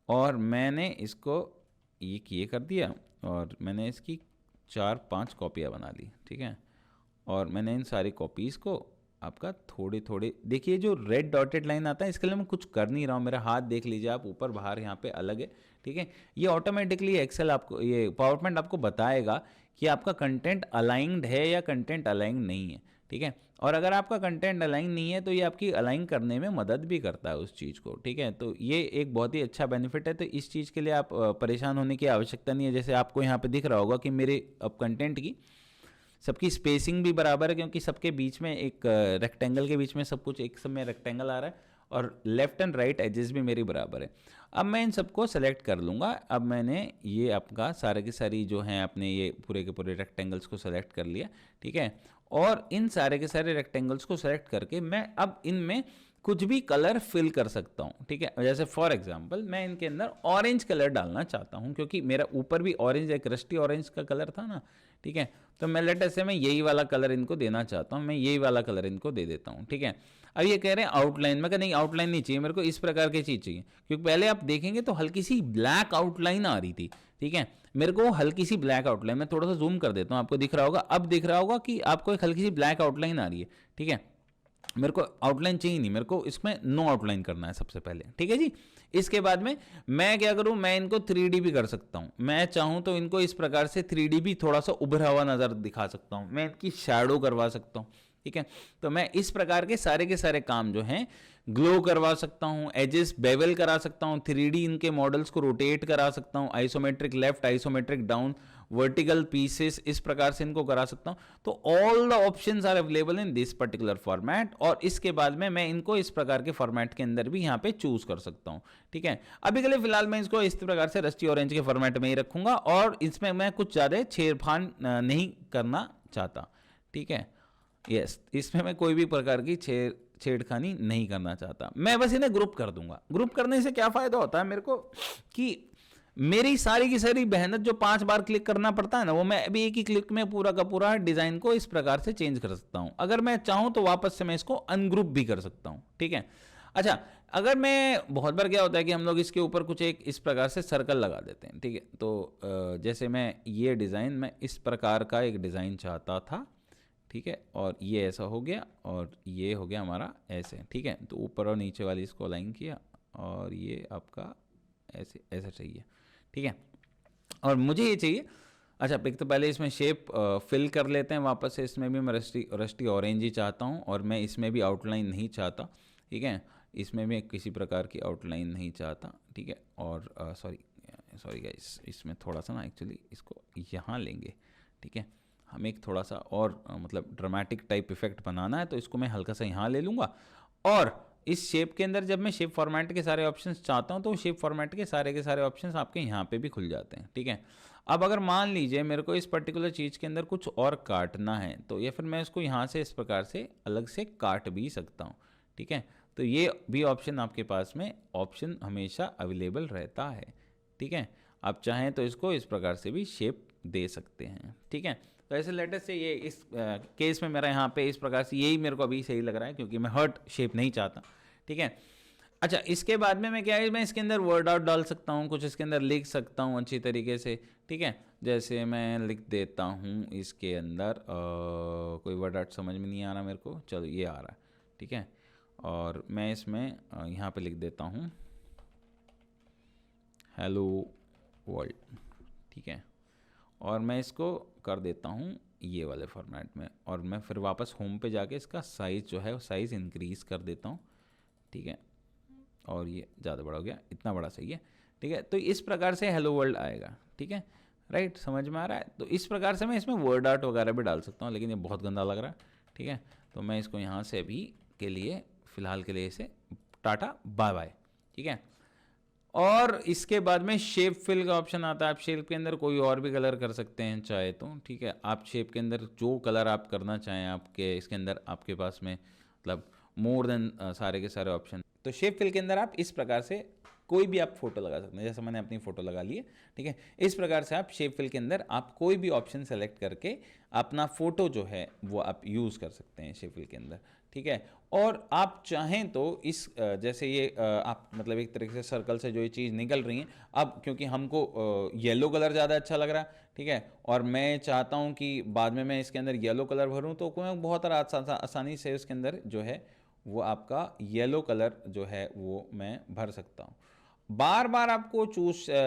Speaker 1: और मैंने इसको ये कर दिया और मैंने इसकी 4-5 कॉपियाँ बना ली, ठीक है। और मैंने इन सारी कॉपीज़ को आपका थोड़े देखिए, जो रेड डॉटेड लाइन आता है इसके लिए मैं कुछ कर नहीं रहा हूँ, मेरा हाथ देख लीजिए आप, ऊपर बाहर यहाँ पे अलग है, ठीक है। ये ऑटोमेटिकली एक्सेल आपको, ये पावर पॉइंट आपको बताएगा कि आपका कंटेंट अलाइंड है या कंटेंट अलाइन नहीं है, ठीक है। और अगर आपका कंटेंट अलाइन नहीं है तो ये आपकी अलाइन करने में मदद भी करता है उस चीज़ को, ठीक है। तो ये एक बहुत ही अच्छा बेनिफिट है। तो इस चीज़ के लिए आप परेशान होने की आवश्यकता नहीं है। जैसे आपको यहाँ पे दिख रहा होगा कि मेरे अब कंटेंट की सबकी स्पेसिंग भी बराबर है, क्योंकि सबके बीच में एक रेक्टेंगल के बीच में सब कुछ एक समय रेक्टेंगल आ रहा है, और लेफ्ट एंड राइट एजेस भी मेरी बराबर है। अब मैं इन सबको सेलेक्ट कर लूँगा। अब मैंने ये आपका सारे की सारी जो हैं अपने ये पूरे के पूरे रेक्टेंगल्स को सेलेक्ट कर लिया, ठीक है। और इन सारे के सारे रेक्टेंगल्स को सेलेक्ट करके मैं अब इनमें कुछ भी कलर फिल कर सकता हूँ, ठीक है। जैसे फॉर एग्जांपल मैं इनके अंदर ऑरेंज कलर डालना चाहता हूँ, क्योंकि मेरा ऊपर भी ऑरेंज, एक रस्टी ऑरेंज का कलर था ना, ठीक है। तो मैं लेट से मैं यही वाला कलर इनको देना चाहता हूँ, मैं यही वाला कलर इनको दे देता हूँ, ठीक है। अब ये कह रहे हैं आउटलाइन, मैं कह नहीं आउटलाइन नहीं चाहिए मेरे को, इस प्रकार की चीज़ चाहिए। क्योंकि पहले आप देखेंगे तो हल्की सी ब्लैक आउटलाइन आ रही थी, ठीक है। मेरे को हल्की सी ब्लैक आउटलाइन, मैं थोड़ा सा जूम कर देता हूँ, आपको दिख रहा होगा, अब दिख रहा होगा कि आपको एक हल्की सी ब्लैक आउटलाइन आ रही है, ठीक है। मेरे को आउटलाइन चाहिए नहीं, मेरे को इसमें नो आउटलाइन करना है सबसे पहले, ठीक है जी। इसके बाद में मैं क्या करूं, मैं इनको 3D भी कर सकता हूं। मैं चाहूं तो इनको इस प्रकार से 3D भी थोड़ा सा उभरा हुआ नजर दिखा सकता हूं, मैं इनकी शैडो करवा सकता हूं, ठीक है। तो मैं इस प्रकार के सारे काम जो हैं ग्लो करवा सकता हूँ, एजेस बेवल करा सकता हूँ, 3D इनके मॉडल्स को रोटेट करा सकता हूँ, isometric left, isometric down, vertical pieces, इस प्रकार से इनको करा सकता हूँ। तो all the options are available in this particular format, और इसके बाद में मैं इनको इस प्रकार के फॉर्मेट के अंदर भी यहाँ पे चूज कर सकता हूँ। ठीक है, अभी के लिए फिलहाल मैं इसको इस प्रकार से रस्टी ऑरेंज के फॉर्मेट में ही रखूंगा, और इसमें मैं कुछ ज़्यादा छेड़फाड़ नहीं करना चाहता। ठीक है, यस, इसमें मैं कोई भी प्रकार की छेड़खानी नहीं करना चाहता। मैं बस इन्हें ग्रुप कर दूंगा। ग्रुप करने से क्या फायदा होता है मेरे को कि मेरी सारी की सारी मेहनत जो 5 बार क्लिक करना पड़ता है ना, वो मैं अभी एक ही क्लिक में पूरा का पूरा डिजाइन को इस प्रकार से चेंज कर सकता हूं। अगर मैं चाहूं तो वापस से मैं इसको अनग्रुप भी कर सकता हूं। ठीक है, अच्छा, अगर मैं बहुत बार क्या होता है कि हम लोग इसके ऊपर कुछ एक इस प्रकार से सर्कल लगा देते हैं। ठीक है, तो जैसे मैं ये डिज़ाइन, मैं इस प्रकार का एक डिज़ाइन चाहता था। ठीक है, और ये ऐसा हो गया, और ये हो गया हमारा ऐसे। ठीक है, तो ऊपर और नीचे वाली इसको अलाइन किया, और ये आपका ऐसे ऐसा चाहिए। ठीक है, और मुझे ये चाहिए, अच्छा, एक तो पहले इसमें शेप फिल कर लेते हैं वापस से। इसमें भी मैं रस्टी ऑरेंज ही चाहता हूँ, और मैं इसमें भी आउटलाइन नहीं चाहता। ठीक है, इसमें भी किसी प्रकार की आउटलाइन नहीं चाहता। ठीक है, और सॉरी गाइस, इसमें थोड़ा सा ना एक्चुअली इसको यहाँ लेंगे। ठीक है, हमें एक थोड़ा सा और मतलब ड्रामेटिक टाइप इफेक्ट बनाना है, तो इसको मैं हल्का सा यहाँ ले लूँगा, और इस शेप के अंदर जब मैं शेप फॉर्मेट के सारे ऑप्शंस चाहता हूँ, तो शेप फॉर्मेट के सारे ऑप्शंस आपके यहाँ पे भी खुल जाते हैं। ठीक है, अब अगर मान लीजिए मेरे को इस पर्टिकुलर चीज़ के अंदर कुछ और काटना है, तो या फिर मैं इसको यहाँ से इस प्रकार से अलग से काट भी सकता हूँ। ठीक है, तो ये भी ऑप्शन आपके पास में ऑप्शन हमेशा अवेलेबल रहता है। ठीक है, आप चाहें तो इसको इस प्रकार से भी शेप दे सकते हैं। ठीक है, तो ऐसे लेटर से ये इस केस में मेरा यहाँ पे इस प्रकार से यही मेरे को अभी सही लग रहा है, क्योंकि मैं हर्ट शेप नहीं चाहता। ठीक है, अच्छा, इसके बाद में मैं क्या है, मैं इसके अंदर वर्ड आउट डाल सकता हूँ, कुछ इसके अंदर लिख सकता हूँ अच्छी तरीके से। ठीक है, जैसे मैं लिख देता हूँ इसके अंदर कोई वर्ड आउट समझ में नहीं आ रहा मेरे को, चलो ये आ रहा है। ठीक है, और मैं इसमें यहाँ पे लिख देता हूँ हेलो वर्ल्ड। ठीक है, और मैं इसको कर देता हूँ ये वाले फॉर्मेट में, और मैं फिर वापस होम पे जाके इसका साइज़ जो है वो साइज़ इंक्रीज़ कर देता हूँ। ठीक है, और ये ज़्यादा बड़ा हो गया, इतना बड़ा सही है। ठीक है, तो इस प्रकार से हेलो वर्ल्ड आएगा। ठीक है, राइट, समझ में आ रहा है। तो इस प्रकार से मैं इसमें वर्ड आर्ट वगैरह भी डाल सकता हूँ, लेकिन ये बहुत गंदा लग रहा है। ठीक है, तो मैं इसको यहाँ से अभी के लिए फ़िलहाल के लिए इसे टाटा बाय बाय। ठीक है, और इसके बाद में शेप फिल का ऑप्शन आता है। आप शेप के अंदर कोई और भी कलर कर सकते हैं चाहे तो। ठीक है, आप शेप के अंदर जो कलर आप करना चाहें, आपके इसके अंदर आपके पास में मतलब मोर देन सारे के सारे ऑप्शन। तो शेप फिल के अंदर आप इस प्रकार से कोई भी आप फोटो लगा सकते हैं, जैसे मैंने अपनी फोटो लगा ली है। ठीक है, इस प्रकार से आप शेप फिल के अंदर आप कोई भी ऑप्शन सेलेक्ट करके अपना फोटो जो है वो आप यूज़ कर सकते हैं शेप फिल के अंदर। ठीक है, और आप चाहें तो इस जैसे ये आप मतलब एक तरीके से सर्कल से जो ये चीज़ निकल रही है, अब क्योंकि हमको येलो कलर ज़्यादा अच्छा लग रहा है। ठीक है, और मैं चाहता हूँ कि बाद में मैं इसके अंदर येलो कलर भरूँ, तो मैं बहुत आसानी से इसके अंदर जो है वो आपका येलो कलर जो है वो मैं भर सकता हूँ। बार बार आपको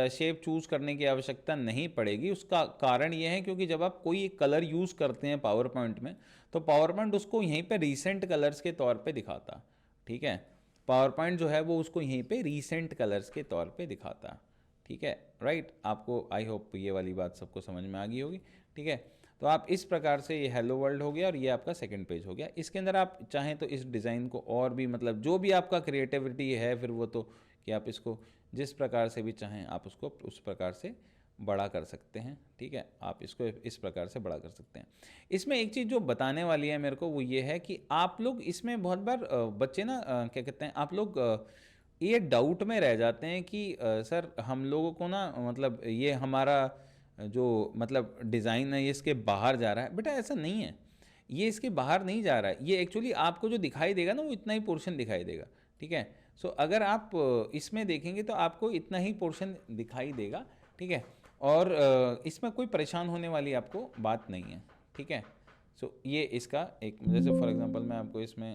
Speaker 1: शेप चूज करने की आवश्यकता नहीं पड़ेगी। उसका कारण ये है क्योंकि जब आप कोई एक कलर यूज़ करते हैं पावर पॉइंट में, तो पावर पॉइंट उसको यहीं पे रीसेंट कलर्स के तौर पे दिखाता। ठीक है, पावर पॉइंट जो है वो उसको यहीं पे रीसेंट कलर्स के तौर पे दिखाता। ठीक है, राइट, आपको आई होप ये वाली बात सबको समझ में आ गई होगी। ठीक है, तो आप इस प्रकार से, ये हेलो वर्ल्ड हो गया और ये आपका सेकंड पेज हो गया। इसके अंदर आप चाहें तो इस डिज़ाइन को और भी मतलब जो भी आपका क्रिएटिविटी है फिर वो तो कि आप इसको जिस प्रकार से भी चाहें आप उसको उस प्रकार से बड़ा कर सकते हैं। ठीक है, आप इसको इस प्रकार से बड़ा कर सकते हैं। इसमें एक चीज़ जो बताने वाली है मेरे को वो ये है कि आप लोग इसमें बहुत बार बच्चे ना क्या कहते हैं, आप लोग ये डाउट में रह जाते हैं कि सर हम लोगों को ना मतलब ये हमारा जो मतलब डिज़ाइन है ये इसके बाहर जा रहा है। बेटा ऐसा नहीं है, ये इसके बाहर नहीं जा रहा है। ये एक्चुअली आपको जो दिखाई देगा ना वो इतना ही पोर्शन दिखाई देगा। ठीक है, सो अगर आप इसमें देखेंगे तो आपको इतना ही पोर्शन दिखाई देगा। ठीक है, और इसमें कोई परेशान होने वाली आपको बात नहीं है। ठीक है, सो ये इसका एक जैसे फॉर एग्जांपल मैं आपको इसमें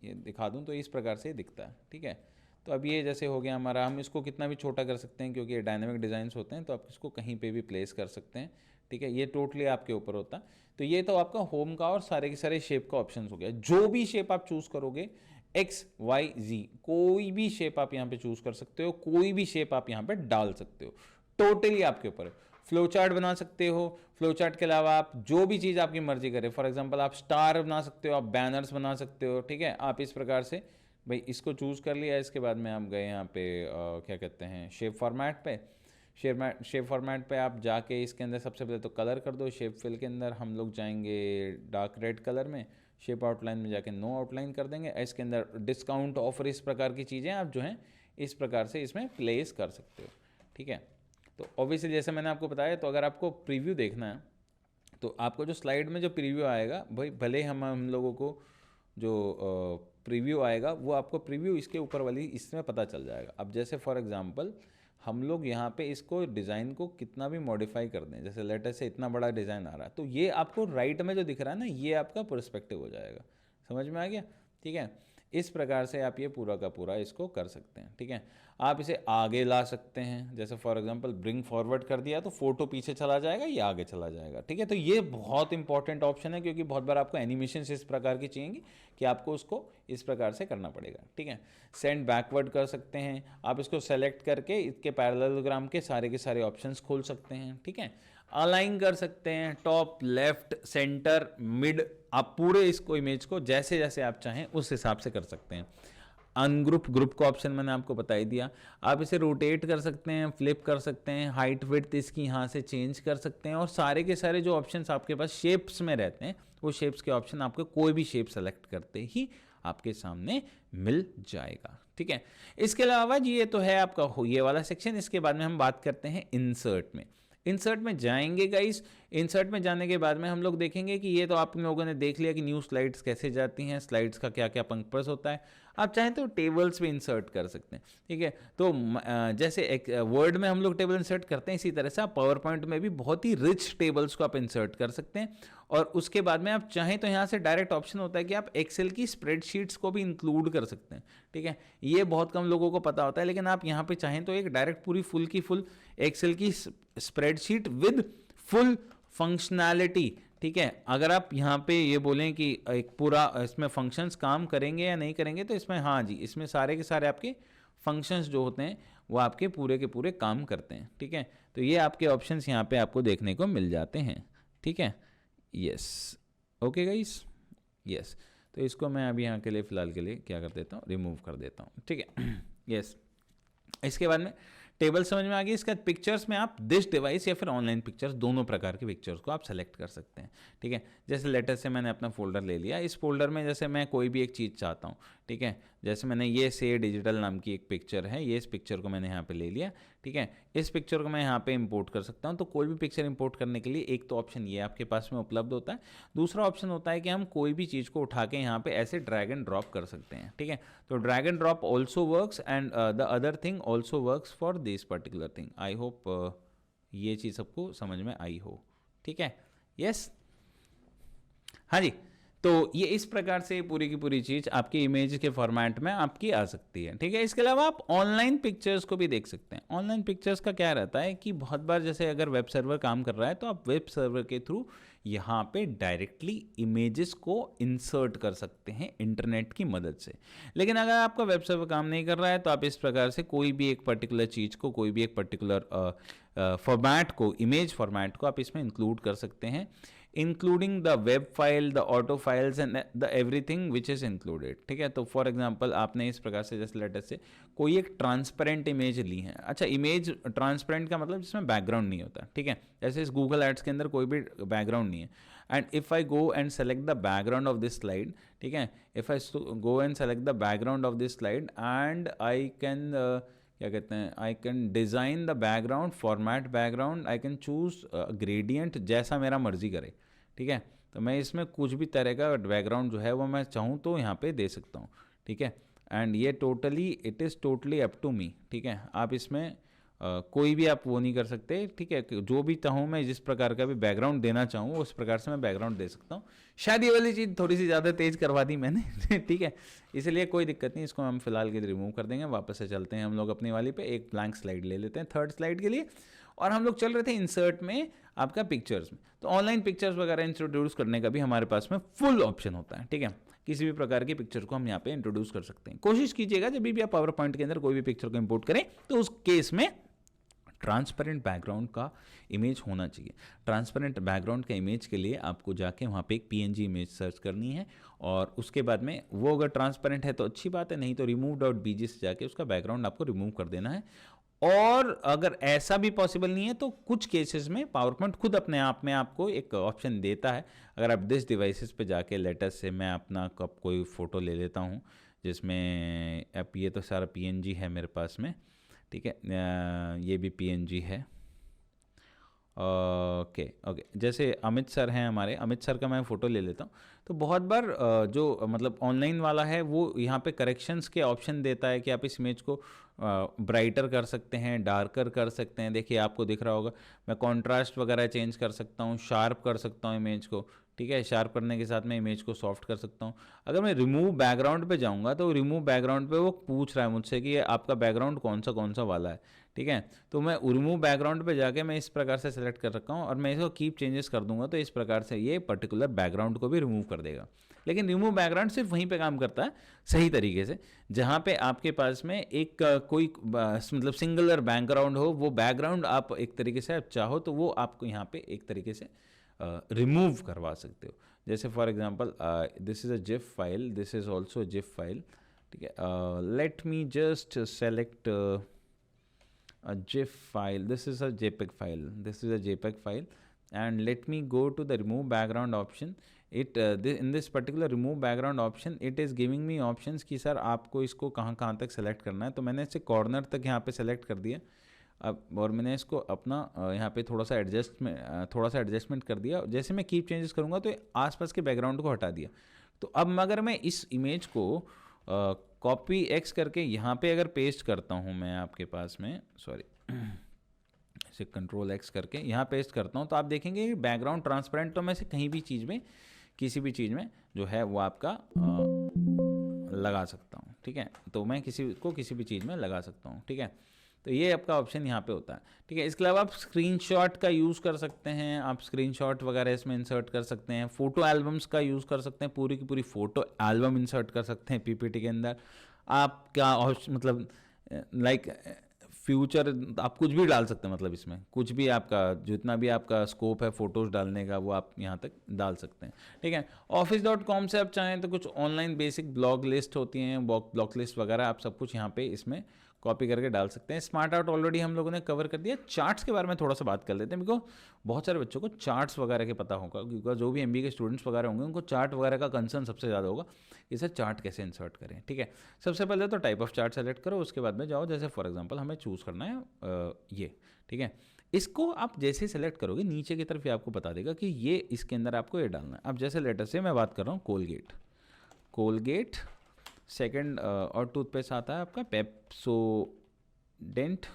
Speaker 1: ये दिखा दूं तो इस प्रकार से दिखता है। ठीक है, तो अब ये जैसे हो गया हमारा, हम इसको कितना भी छोटा कर सकते हैं क्योंकि ये डायनामिक डिज़ाइंस होते हैं, तो आप इसको कहीं पे भी प्लेस कर सकते हैं। ठीक है, ये टोटली आपके ऊपर होता है। तो ये तो आपका होम का और सारे के सारे शेप का ऑप्शन हो गया। जो भी शेप आप चूज करोगे एक्स वाई जी, कोई भी शेप आप यहाँ पे चूज कर सकते हो, कोई भी शेप आप यहाँ पे डाल सकते हो, टोटली आपके ऊपर है। फ्लो चार्ट बना सकते हो, फ्लो चार्ट के अलावा आप जो भी चीज़ आपकी मर्जी करे, फॉर एग्जांपल आप स्टार बना सकते हो, आप बैनर्स बना सकते हो, ठीक है। आप इस प्रकार से भाई इसको चूज़ कर लिया, इसके बाद में आप गए यहाँ पे क्या कहते हैं शेप फॉर्मेट पे। शेप फॉर्मेट पे आप जाके इसके अंदर सबसे पहले तो कलर कर दो। शेप फिल के अंदर हम लोग जाएंगे डार्क रेड कलर में, शेप आउटलाइन में जाके नो आउटलाइन कर देंगे। इसके अंदर डिस्काउंट ऑफर इस प्रकार की चीज़ें आप जो हैं इस प्रकार से इसमें प्लेस कर सकते हो, ठीक है। तो ऑब्वियसली जैसे मैंने आपको बताया, तो अगर आपको प्रीव्यू देखना है तो आपको जो स्लाइड में जो प्रीव्यू आएगा भाई, भले हम लोगों को जो प्रीव्यू आएगा वो आपको प्रीव्यू इसके ऊपर वाली इसमें पता चल जाएगा। अब जैसे फॉर एग्जांपल हम लोग यहाँ पे इसको डिज़ाइन को कितना भी मॉडिफाई कर दें, जैसे लेटर से इतना बड़ा डिज़ाइन आ रहा है, तो ये आपको राइट में जो दिख रहा है ना, ये आपका पर्सपेक्टिव हो जाएगा। समझ में आ गया, ठीक है। इस प्रकार से आप ये पूरा का पूरा इसको कर सकते हैं, ठीक है। आप इसे आगे ला सकते हैं, जैसे फॉर एग्जांपल ब्रिंग फॉरवर्ड कर दिया तो फोटो पीछे चला जाएगा, ये आगे चला जाएगा, ठीक है। तो ये बहुत इंपॉर्टेंट ऑप्शन है, क्योंकि बहुत बार आपको एनिमेशन इस प्रकार की चाहिए कि आपको उसको इस प्रकार से करना पड़ेगा, ठीक है। सेंड बैकवर्ड कर सकते हैं, आप इसको सेलेक्ट करके इसके पैरेललोग्राम के सारे ऑप्शंस खोल सकते हैं, ठीक है। अलाइन कर सकते हैं, टॉप लेफ्ट सेंटर मिड, आप पूरे इसको इमेज को जैसे जैसे आप चाहें उस हिसाब से कर सकते हैं। ग्रुप का ऑप्शन मैंने आपको बता ही दिया। आप इसे रोटेट कर सकते हैं, फ्लिप कर सकते हैं, हाइट विड्थ इसकी यहाँ से चेंज कर सकते हैं, और सारे के सारे जो ऑप्शंस आपके पास शेप्स में रहते हैं वो शेप्स के ऑप्शन आपको कोई भी शेप सेलेक्ट करते ही आपके सामने मिल जाएगा, ठीक है। इसके अलावा जी ये तो है आपका ये वाला सेक्शन। इसके बाद में हम बात करते हैं इंसर्ट में। इंसर्ट में जाएंगे गाइस, इंसर्ट में जाने के बाद में हम लोग देखेंगे कि ये तो आप लोगों ने देख लिया कि न्यू स्लाइड्स कैसे जाती हैं, स्लाइड्स का क्या क्या पर्पस होता है। आप चाहें तो टेबल्स भी इंसर्ट कर सकते हैं, ठीक है। तो जैसे एक वर्ड में हम लोग टेबल इंसर्ट करते हैं, इसी तरह से आप पावर पॉइंट में भी बहुत ही रिच टेबल्स को आप इंसर्ट कर सकते हैं। और उसके बाद में आप चाहें तो यहाँ से डायरेक्ट ऑप्शन होता है कि आप एक्सेल की स्प्रेडशीट्स को भी इंक्लूड कर सकते हैं, ठीक है। ये बहुत कम लोगों को पता होता है, लेकिन आप यहाँ पे चाहें तो एक डायरेक्ट पूरी फुल की फुल एक्सेल की स्प्रेडशीट विद फुल फंक्शनैलिटी, ठीक है। अगर आप यहाँ पे ये बोलें कि एक पूरा इसमें फंक्शंस काम करेंगे या नहीं करेंगे, तो इसमें हाँ जी, इसमें सारे के सारे आपके फंक्शंस जो होते हैं वो आपके पूरे के पूरे काम करते हैं, ठीक है। तो ये आपके ऑप्शंस यहाँ पे आपको देखने को मिल जाते हैं, ठीक है। Yes, okay guys, yes. तो इसको मैं अभी यहाँ के लिए फ़िलहाल के लिए क्या कर देता हूँ, रिमूव कर देता हूँ, ठीक है। यस, इसके बाद में टेबल समझ में आ गई। इसके बाद पिक्चर्स में आप दिस डिवाइस या फिर ऑनलाइन पिक्चर्स, दोनों प्रकार के पिक्चर्स को आप सेलेक्ट कर सकते हैं, ठीक है। जैसे लेटर से मैंने अपना फोल्डर ले लिया, इस फोल्डर में जैसे मैं कोई भी एक चीज़ चाहता हूँ, ठीक है। जैसे मैंने ये से डिजिटल नाम की एक पिक्चर है, ये इस पिक्चर को मैंने यहाँ पे ले लिया, ठीक है। इस पिक्चर को मैं यहाँ पे इंपोर्ट कर सकता हूँ। तो कोई भी पिक्चर इंपोर्ट करने के लिए एक तो ऑप्शन ये आपके पास में उपलब्ध होता है, दूसरा ऑप्शन होता है कि हम कोई भी चीज़ को उठा के यहाँ पे ऐसे ड्रैग एंड ड्रॉप कर सकते हैं, ठीक है। तो drag and drop also works and the other thing also works for this particular thing. I hope ये चीज़ सबको समझ में आई हो, ठीक है। यस, हाँ जी। तो ये इस प्रकार से पूरी की पूरी चीज़ आपकी इमेज के फॉर्मेट में आपकी आ सकती है, ठीक है। इसके अलावा आप ऑनलाइन पिक्चर्स को भी देख सकते हैं। ऑनलाइन पिक्चर्स का क्या रहता है कि बहुत बार जैसे अगर वेब सर्वर काम कर रहा है तो आप वेब सर्वर के थ्रू यहाँ पे डायरेक्टली इमेजेस को इंसर्ट कर सकते हैं इंटरनेट की मदद से। लेकिन अगर आपका वेब सर्वर काम नहीं कर रहा है तो आप इस प्रकार से कोई भी एक पर्टिकुलर चीज़ को, कोई भी एक पर्टिकुलर फॉर्मेट को, इमेज फॉर्मेट को आप इसमें इंक्लूड कर सकते हैं, including the web file, the auto files and the everything which is included, ठीक है। तो फॉर एग्जांपल आपने इस प्रकार से जैसे लेटर से कोई एक ट्रांसपेरेंट इमेज ली है। अच्छा, इमेज ट्रांसपेरेंट का मतलब जिसमें बैकग्राउंड नहीं होता, ठीक है। जैसे इस गूगल एड्स के अंदर कोई भी बैकग्राउंड नहीं है, and if I go and select the background of this slide, ठीक है, if I go and select the background of this slide and I can क्या कहते हैं, I can design the background, format background, I can choose gradient जैसा मेरा मर्जी करे, ठीक है। तो मैं इसमें कुछ भी तरह का बैकग्राउंड जो है वो मैं चाहूँ तो यहाँ पे दे सकता हूँ, ठीक है। एंड ये totally it is totally up to me, ठीक है। आप इसमें कोई भी आप वो नहीं कर सकते, ठीक है। जो भी चाहूँ मैं, जिस प्रकार का भी बैकग्राउंड देना चाहूँ उस प्रकार से मैं बैकग्राउंड दे सकता हूँ। शायद ये वाली चीज़ थोड़ी सी ज़्यादा तेज़ करवा दी मैंने ठीक है, इसलिए कोई दिक्कत नहीं, इसको हम फिलहाल के लिए रिमूव कर देंगे। वापस से चलते हैं हम लोग अपनी वाली पे, एक ब्लैंक स्लाइड ले लेते हैं थर्ड स्लाइड के लिए। और हम लोग चल रहे थे इंसर्ट में आपका पिक्चर्स में। तो ऑनलाइन पिक्चर्स वगैरह इंट्रोड्यूस करने का भी हमारे पास में फुल ऑप्शन होता है, ठीक है। किसी भी प्रकार की पिक्चर को हम यहाँ पे इंट्रोड्यूस कर सकते हैं। कोशिश कीजिएगा जब भी आप पावर पॉइंट के अंदर कोई भी पिक्चर को इंपोर्ट करें तो उस केस में ट्रांसपेरेंट बैकग्राउंड का इमेज होना चाहिए। ट्रांसपेरेंट बैकग्राउंड का इमेज के लिए आपको जाके वहाँ पे एक पीएनजी इमेज सर्च करनी है और उसके बाद में वो अगर ट्रांसपेरेंट है तो अच्छी बात है, नहीं तो remove.bg से जाके उसका बैकग्राउंड आपको रिमूव कर देना है। और अगर ऐसा भी पॉसिबल नहीं है तो कुछ केसेस में पावर पॉइंट खुद अपने आप में आपको एक ऑप्शन देता है। अगर आप दिस डिवाइसेस पे जाके लेटेस्ट से मैं अपना कब कोई फ़ोटो ले लेता हूँ जिसमें अब ये तो सारा पीएनजी है मेरे पास में, ठीक है, ये भी पीएनजी है। ओके ओके, जैसे अमित सर हैं हमारे, अमित सर का मैं फ़ोटो ले लेता हूँ। तो बहुत बार जो मतलब ऑनलाइन वाला है वो यहाँ पे करेक्शंस के ऑप्शन देता है कि आप इस इमेज को ब्राइटर कर सकते हैं, डार्कर कर सकते हैं। देखिए आपको दिख रहा होगा, मैं कॉन्ट्रास्ट वगैरह चेंज कर सकता हूँ, शार्प कर सकता हूँ इमेज को, ठीक है। शार्प करने के साथ मैं इमेज को सॉफ्ट कर सकता हूँ। अगर मैं रिमूव बैकग्राउंड पे जाऊँगा तो रिमूव बैकग्राउंड पे वो पूछ रहा है मुझसे कि ये आपका बैकग्राउंड कौन सा वाला है, ठीक है। तो मैं रिमूव बैकग्राउंड पे जाके मैं इस प्रकार से सेलेक्ट कर रखा हूँ और मैं इसको कीप चेंजेस कर दूंगा तो इस प्रकार से ये पर्टिकुलर बैकग्राउंड को भी रिमूव कर देगा। लेकिन रिमूव बैकग्राउंड सिर्फ वहीं पे काम करता है सही तरीके से जहाँ पे आपके पास में एक कोई मतलब सिंगुलर बैकग्राउंड हो। वो बैकग्राउंड आप एक तरीके से आप चाहो तो वो आपको यहाँ पे एक तरीके से रिमूव करवा सकते हो। जैसे for example this is a GIF file, this is also GIF file, ठीक है। Let me just select a GIF file. This is a JPEG file. This is a JPEG file, and let me go to the remove background option. In this particular remove background option, it is giving me options कि sir आपको इसको कहाँ तक select करना है। तो मैंने इसे कॉर्नर तक यहाँ पे सेलेक्ट कर दिया अब, और मैंने इसको अपना यहाँ पे थोड़ा सा एडजस्टमेंट कर दिया। जैसे मैं कीप चेंजेस करूँगा तो आसपास के बैकग्राउंड को हटा दिया। तो अब अगर मैं इस इमेज को कॉपी एक्स करके यहाँ पे अगर पेस्ट करता हूँ मैं आपके पास में, सॉरी, इसे कंट्रोल एक्स करके यहाँ पेस्ट करता हूँ तो आप देखेंगे बैकग्राउंड ट्रांसपेरेंट तो मैं से कहीं भी चीज़ में, किसी भी चीज़ में जो है वो आपका लगा सकता हूँ, ठीक है। तो मैं किसी भी चीज़ में लगा सकता हूँ, ठीक है। तो ये आपका ऑप्शन यहाँ पे होता है, ठीक है। इसके अलावा आप स्क्रीनशॉट का यूज़ कर सकते हैं, आप स्क्रीनशॉट वगैरह इसमें इंसर्ट कर सकते हैं। फ़ोटो एल्बम्स का यूज़ कर सकते हैं, पूरी की पूरी फ़ोटो एल्बम इंसर्ट कर सकते हैं पीपीटी के अंदर। आप क्या मतलब लाइक फ्यूचर आप कुछ भी डाल सकते हैं, मतलब इसमें कुछ भी आपका जितना भी आपका स्कोप है फ़ोटोज़ डालने का वो आप यहाँ तक डाल सकते हैं, ठीक है। office.com से आप चाहें तो कुछ ऑनलाइन बेसिक ब्लॉग लिस्ट होती हैं, ब्लॉग लिस्ट वगैरह आप सब कुछ यहाँ पे इसमें कॉपी करके डाल सकते हैं। स्मार्ट आउट ऑलरेडी हम लोगों ने कवर कर दिया। चार्ट्स के बारे में थोड़ा सा बात कर लेते हैं, बिकॉज बहुत सारे बच्चों को चार्ट्स वगैरह के पता होगा, क्योंकि जो भी एमबीए के स्टूडेंट्स वगैरह होंगे उनको चार्ट वगैरह का कंसर्न सबसे ज़्यादा होगा कि सर चार्ट कैसे इंसर्ट करें, ठीक है। सबसे पहले तो टाइप ऑफ चार्ट सेलेक्ट करो, उसके बाद में जाओ, जैसे फॉर एग्जाम्पल हमें चूज़ करना है ये, ठीक है। इसको आप जैसे सेलेक्ट करोगे नीचे की तरफ ये आपको बता देगा कि ये इसके अंदर आपको ये डालना है। अब जैसे लेटर से मैं बात कर रहा हूँ कोलगेट, सेकंड और टूथपेस्ट आता है आपका पेप्सोडेंट,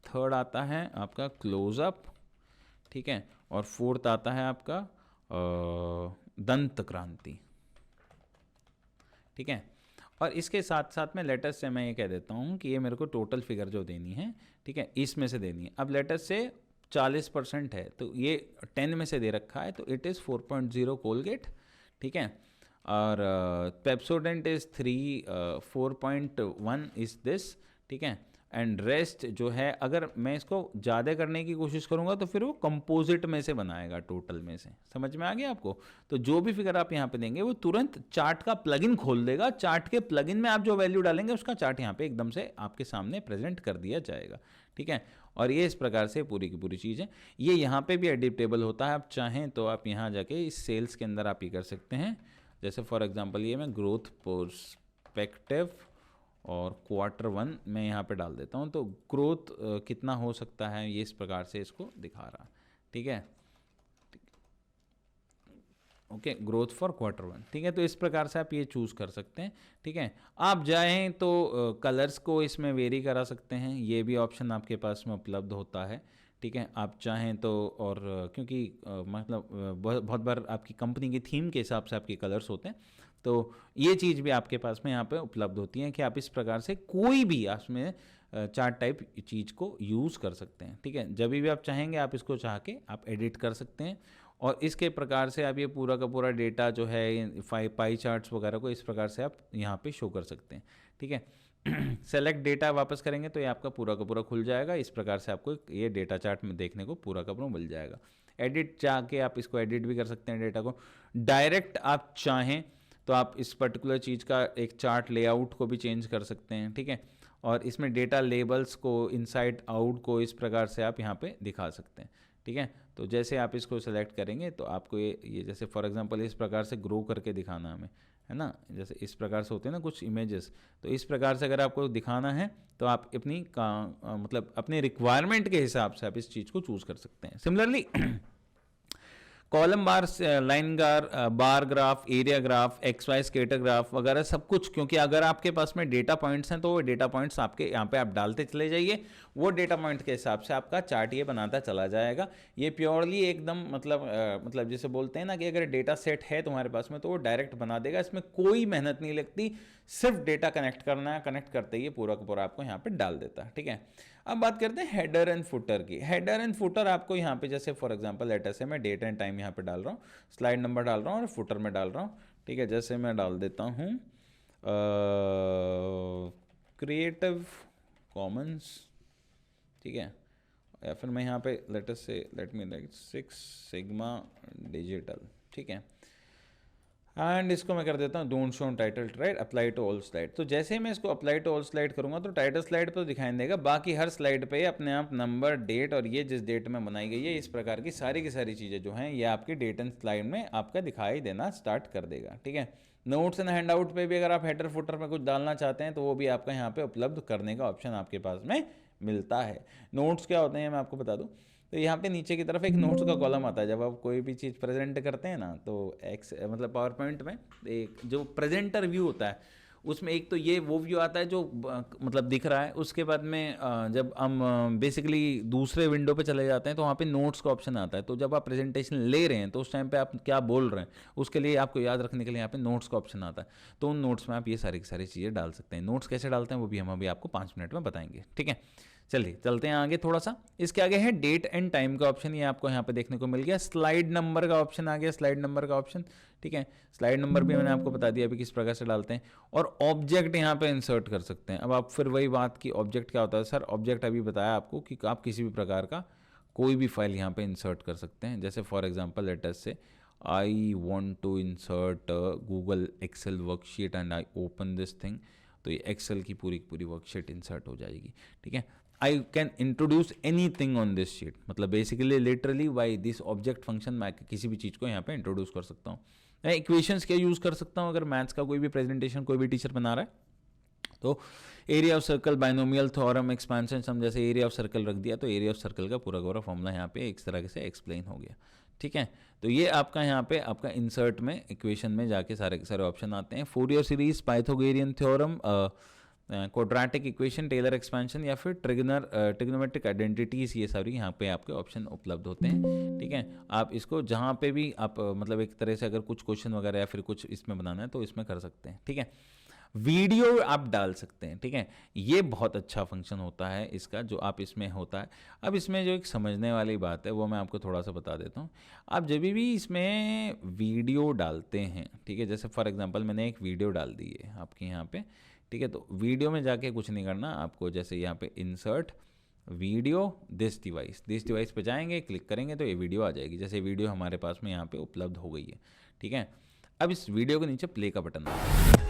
Speaker 1: थर्ड आता है आपका क्लोजअप, ठीक है, और फोर्थ आता है आपका दंत क्रांति, ठीक है। और इसके साथ साथ में लेटेस्ट से मैं ये कह देता हूँ कि ये मेरे को टोटल फिगर जो देनी है, ठीक है, इसमें से देनी है। अब लेटेस्ट से 40% है तो ये 10 में से दे रखा है तो इट इज़ 4.0 कोलगेट, ठीक है। और पेप्सोडेंट इज़ 4.1 इज़ दिस, ठीक है। एंड रेस्ट जो है अगर मैं इसको ज़्यादा करने की कोशिश करूँगा तो फिर वो कंपोजिट में से बनाएगा, टोटल में से। समझ में आ गया आपको? तो जो भी फिगर आप यहाँ पे देंगे वो तुरंत चार्ट का प्लगइन खोल देगा। चार्ट के प्लगइन में आप जो वैल्यू डालेंगे उसका चार्ट यहाँ पे एकदम से आपके सामने प्रेजेंट कर दिया जाएगा, ठीक है। और ये इस प्रकार से पूरी की पूरी चीज़ है। ये यहाँ पे भी एडिटेबल होता है, आप चाहें तो आप यहाँ जाके इस सेल्स के अंदर आप ये कर सकते हैं। जैसे फॉर एग्जांपल ये मैं ग्रोथ पर्सपेक्टिव और Q1 मैं यहाँ पे डाल देता हूँ, तो ग्रोथ कितना हो सकता है ये इस प्रकार से इसको दिखा रहा, ठीक है। ओके, ग्रोथ फॉर Q1, ठीक है। तो इस प्रकार से आप ये चूज़ कर सकते हैं, ठीक है। आप जाएं तो कलर्स को इसमें वेरी करा सकते हैं, ये भी ऑप्शन आपके पास में उपलब्ध होता है, ठीक है। आप चाहें तो, और क्योंकि मतलब बहुत बार आपकी कंपनी की थीम के हिसाब से आपके कलर्स होते हैं, तो ये चीज़ भी आपके पास में यहाँ पे उपलब्ध होती है कि आप इस प्रकार से कोई भी उसमें चार्ट टाइप चीज़ को यूज़ कर सकते हैं। ठीक है, जब भी आप चाहेंगे आप इसको चाह के आप एडिट कर सकते हैं और इसके प्रकार से आप ये पूरा का पूरा डेटा जो है पाई चार्ट्स वगैरह को इस प्रकार से आप यहाँ पे शो कर सकते हैं। ठीक है, सेलेक्ट डेटा वापस करेंगे तो ये आपका पूरा का पूरा खुल जाएगा। इस प्रकार से आपको ये डेटा चार्ट में देखने को पूरा का पूरा मिल जाएगा। एडिट जाके आप इसको एडिट भी कर सकते हैं डेटा को। डायरेक्ट आप चाहें तो आप इस पर्टिकुलर चीज़ का एक चार्ट लेआउट को भी चेंज कर सकते हैं। ठीक है, और इसमें डेटा लेबल्स को इनसाइड आउट को इस प्रकार से आप यहाँ पे दिखा सकते हैं। ठीक है, तो जैसे आप इसको सेलेक्ट करेंगे तो आपको ये जैसे फॉर एग्जांपल इस प्रकार से ग्रो करके दिखाना हमें, है ना, जैसे इस प्रकार से होते हैं ना कुछ इमेजेस, तो इस प्रकार से अगर आपको दिखाना है तो आप अपनी मतलब अपने रिक्वायरमेंट के हिसाब से आप इस चीज़ को चूज़ कर सकते हैं। Similarly column bar, line bar graph, area graph, X Y scatter graph वगैरह सब कुछ, क्योंकि अगर आपके पास में डेटा पॉइंट्स हैं तो वो डेटा पॉइंट्स आपके यहाँ पे आप डालते चले जाइए, वो डेटा पॉइंट के हिसाब से आपका चार्ट ये बनाता चला जाएगा। ये प्योरली एकदम मतलब जैसे बोलते हैं ना कि अगर डेटा सेट है तुम्हारे पास में तो वो डायरेक्ट बना देगा, इसमें कोई मेहनत नहीं लगती, सिर्फ डेटा कनेक्ट करना है, कनेक्ट करते ही पूरा का पूरा आपको यहाँ पे डाल देता है। ठीक है, अब बात करते हैं हेडर एंड फुटर की। हेडर एंड फुटर आपको यहाँ पे जैसे फॉर एग्जांपल लेटर से मैं डेट एंड टाइम यहाँ पे डाल रहा हूँ, स्लाइड नंबर डाल रहा हूँ और फुटर में डाल रहा हूँ। ठीक है, जैसे मैं डाल देता हूँ क्रिएटिव कॉमन्स, ठीक है, या फिर मैं यहाँ पे let me write 6 sigma digital. ठीक है, एंड इसको मैं कर देता हूँ don't show title right, apply to all slide. तो जैसे ही मैं इसको अप्लाई टू ऑल स्लाइड करूँगा तो टाइटल स्लाइड पर दिखाई देगा, बाकी हर स्लाइड पे अपने आप नंबर, डेट और ये जिस डेट में बनाई गई है, इस प्रकार की सारी चीज़ें जो हैं ये आपकी डेट एंड स्लाइड में आपका दिखाई देना स्टार्ट कर देगा। ठीक है, नोट्स एंड हैंड आउट पे भी अगर आप हेडर फुटर में कुछ डालना चाहते हैं तो वो भी आपका यहाँ पे उपलब्ध करने का ऑप्शन आपके पास में मिलता है। नोट्स क्या होते हैं मैं आपको बता दूँ, तो यहाँ पे नीचे की तरफ एक नोट्स का कॉलम आता है। जब आप कोई भी चीज़ प्रेजेंट करते हैं ना तो मतलब पावर पॉइंट में एक जो प्रेजेंटर व्यू होता है उसमें एक तो ये वो व्यू आता है जो मतलब दिख रहा है। उसके बाद में जब हम बेसिकली दूसरे विंडो पे चले जाते हैं तो वहाँ पे नोट्स का ऑप्शन आता है। तो जब आप प्रेजेंटेशन ले रहे हैं तो उस टाइम पे आप क्या बोल रहे हैं उसके लिए आपको याद रखने के लिए यहाँ पे नोट्स का ऑप्शन आता है। तो उन नोट्स में आप ये सारी की सारी चीज़ें डाल सकते हैं। नोट्स कैसे डालते हैं वो भी हम अभी आपको 5 मिनट में बताएंगे। ठीक है, चलिए चलते हैं आगे थोड़ा सा। इसके आगे है डेट एंड टाइम का ऑप्शन, ये आपको यहाँ पे देखने को मिल गया। स्लाइड नंबर का ऑप्शन आ गया, स्लाइड नंबर का ऑप्शन। ठीक है, स्लाइड नंबर भी मैंने आपको बता दिया अभी किस प्रकार से डालते हैं। और ऑब्जेक्ट यहाँ पे इंसर्ट कर सकते हैं। अब आप फिर वही बात की ऑब्जेक्ट क्या होता है सर, ऑब्जेक्ट अभी बताया आपको कि आप किसी भी प्रकार का कोई भी फाइल यहाँ पे इंसर्ट कर सकते हैं। जैसे for example let us say I want to insert Google Excel worksheet and I open this thing, तो ये एक्सेल की पूरी वर्कशीट इंसर्ट हो जाएगी। ठीक है, I can introduce anything on this sheet, मतलब basically literally by this object function मैं किसी भी चीज़ को यहाँ पे इंट्रोड्यूस कर सकता हूँ। मैं इक्वेशंस क्या यूज़ कर सकता हूँ अगर मैथ्स का कोई भी प्रेजेंटेशन कोई भी टीचर बना रहा है तो area of circle, binomial theorem, expansion sum, जैसे एरिया ऑफ सर्कल रख दिया तो एरिया ऑफ सर्कल का पूरा फॉर्मूला यहाँ पे एक तरह से एक्सप्लेन हो गया। ठीक है, तो ये आपका यहाँ पे आपका इंसर्ट में इक्वेशन में जाके सारे ऑप्शन आते हैं। Fourier series, Pythagorean theorem, quadratic equation, Taylor expansion या फिर ट्रिग्नोमेट्रिक आइडेंटिटीज, ये सारी यहाँ पे आपके ऑप्शन उपलब्ध होते हैं। ठीक है, आप इसको जहाँ पे भी आप मतलब एक तरह से अगर कुछ क्वेश्चन वगैरह या फिर कुछ इसमें बनाना है तो इसमें कर सकते हैं। ठीक है, वीडियो आप डाल सकते हैं। ठीक है, ये बहुत अच्छा फंक्शन होता है इसका जो आप इसमें होता है। अब इसमें जो एक समझने वाली बात है वो मैं आपको थोड़ा सा बता देता हूँ। आप जब भी इसमें वीडियो डालते हैं, ठीक है, जैसे फॉर एग्जांपल मैंने एक वीडियो डाल दी है आपके यहाँ पे। ठीक है, तो वीडियो में जाके कुछ नहीं करना आपको, जैसे यहाँ पे इंसर्ट वीडियो दिस डिवाइस पे जाएंगे, क्लिक करेंगे तो ये वीडियो आ जाएगी। जैसे वीडियो हमारे पास में यहाँ पे उपलब्ध हो गई है। ठीक है, अब इस वीडियो के नीचे प्ले का बटन है।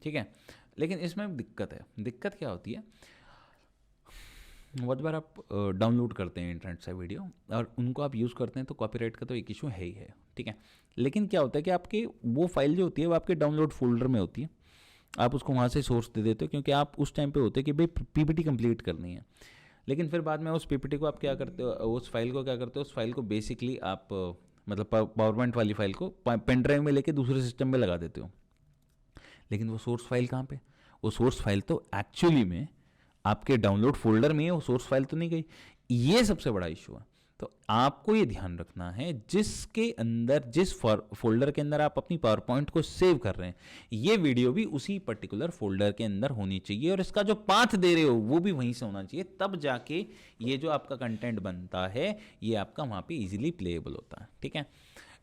Speaker 1: ठीक है, लेकिन इसमें दिक्कत क्या होती है, बहुत बार आप डाउनलोड करते हैं इंटरनेट से वीडियो और उनको आप यूज़ करते हैं तो कॉपीराइट का तो एक इशू है ही है। ठीक है, लेकिन क्या होता है कि आपकी वो फाइल जो होती है वो आपके डाउनलोड फोल्डर में होती है, आप उसको वहाँ से सोर्स दे देते हो क्योंकि आप उस टाइम पे होते हैं कि भाई पीपीटी कंप्लीट करनी है। लेकिन फिर बाद में उस पीपीटी को आप क्या करते हो, उस फाइल को क्या करते हो, उस फाइल को बेसिकली आप मतलब पावर पॉइंट वाली फाइल को पेन ड्राइव में लेके दूसरे सिस्टम पे लगा देते हो, लेकिन वो सोर्स फाइल कहाँ पे? वो सोर्स फाइल तो एक्चुअली में आपके डाउनलोड फोल्डर में है, वो सोर्स फाइल तो नहीं गई। ये सबसे बड़ा इशू है। तो आपको ये ध्यान रखना है, जिसके अंदर, जिस फोल्डर के अंदर आप अपनी पावर पॉइंट को सेव कर रहे हैं, ये वीडियो भी उसी पर्टिकुलर फोल्डर के अंदर होनी चाहिए, और इसका जो पाथ दे रहे हो वो भी वहीं से होना चाहिए, तब जाके ये जो आपका कंटेंट बनता है ये आपका वहाँ पे इजीली प्लेएबल होता है। ठीक है,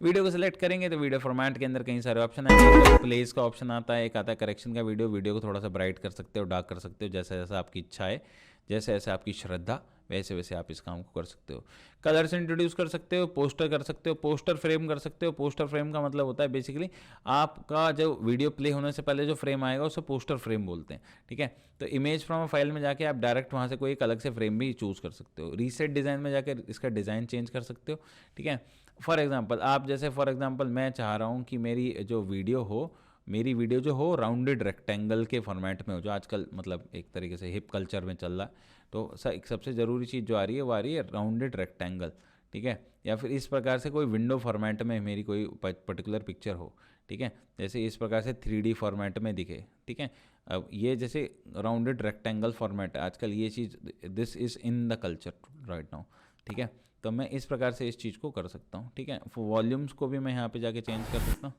Speaker 1: वीडियो को सिलेक्ट करेंगे तो वीडियो फॉर्मेट के अंदर कई सारे ऑप्शन आएंगे। प्लेस का ऑप्शन आता है, एक आता है करेक्शन का वीडियो को थोड़ा सा ब्राइट कर सकते हो, डार्क कर सकते हो, जैसा जैसा आपकी इच्छा है, जैसे जैसे आपकी श्रद्धा, वैसे वैसे आप इस काम को कर सकते हो। कलर्स इंट्रोड्यूस कर सकते हो, पोस्टर कर सकते हो, पोस्टर फ्रेम कर सकते हो। पोस्टर फ्रेम का मतलब होता है बेसिकली आपका जो वीडियो प्ले होने से पहले जो फ्रेम आएगा उसे पोस्टर फ्रेम बोलते हैं। ठीक है, तो इमेज फ्रॉम अ फाइल में जाके आप डायरेक्ट वहाँ से कोई एक अलग से फ्रेम भी चूज़ कर सकते हो। रीसेट डिज़ाइन में जाकर इसका डिज़ाइन चेंज कर सकते हो। ठीक है, फॉर एग्जांपल आप जैसे मैं चाह रहा हूँ कि मेरी जो वीडियो हो, मेरी वीडियो जो हो राउंडेड रेक्टेंगल के फॉर्मेट में हो, जो आजकल मतलब एक तरीके से हिप कल्चर में चल रहा है। तो एक सबसे ज़रूरी चीज़ जो आ रही है वो आ रही है राउंडेड रेक्टेंगल। ठीक है, या फिर इस प्रकार से कोई विंडो फॉर्मेट में मेरी कोई पर्टिकुलर पिक्चर हो। ठीक है, जैसे इस प्रकार से 3D फॉर्मेट में दिखे। ठीक है, अब ये जैसे राउंडेड रेक्टेंगल फॉर्मेट है आजकल, ये चीज़ this is in the culture right now. ठीक है, तो मैं इस प्रकार से इस चीज़ को कर सकता हूँ। ठीक है, वॉल्यूम्स को भी मैं यहाँ पे जाके चेंज कर सकता हूँ।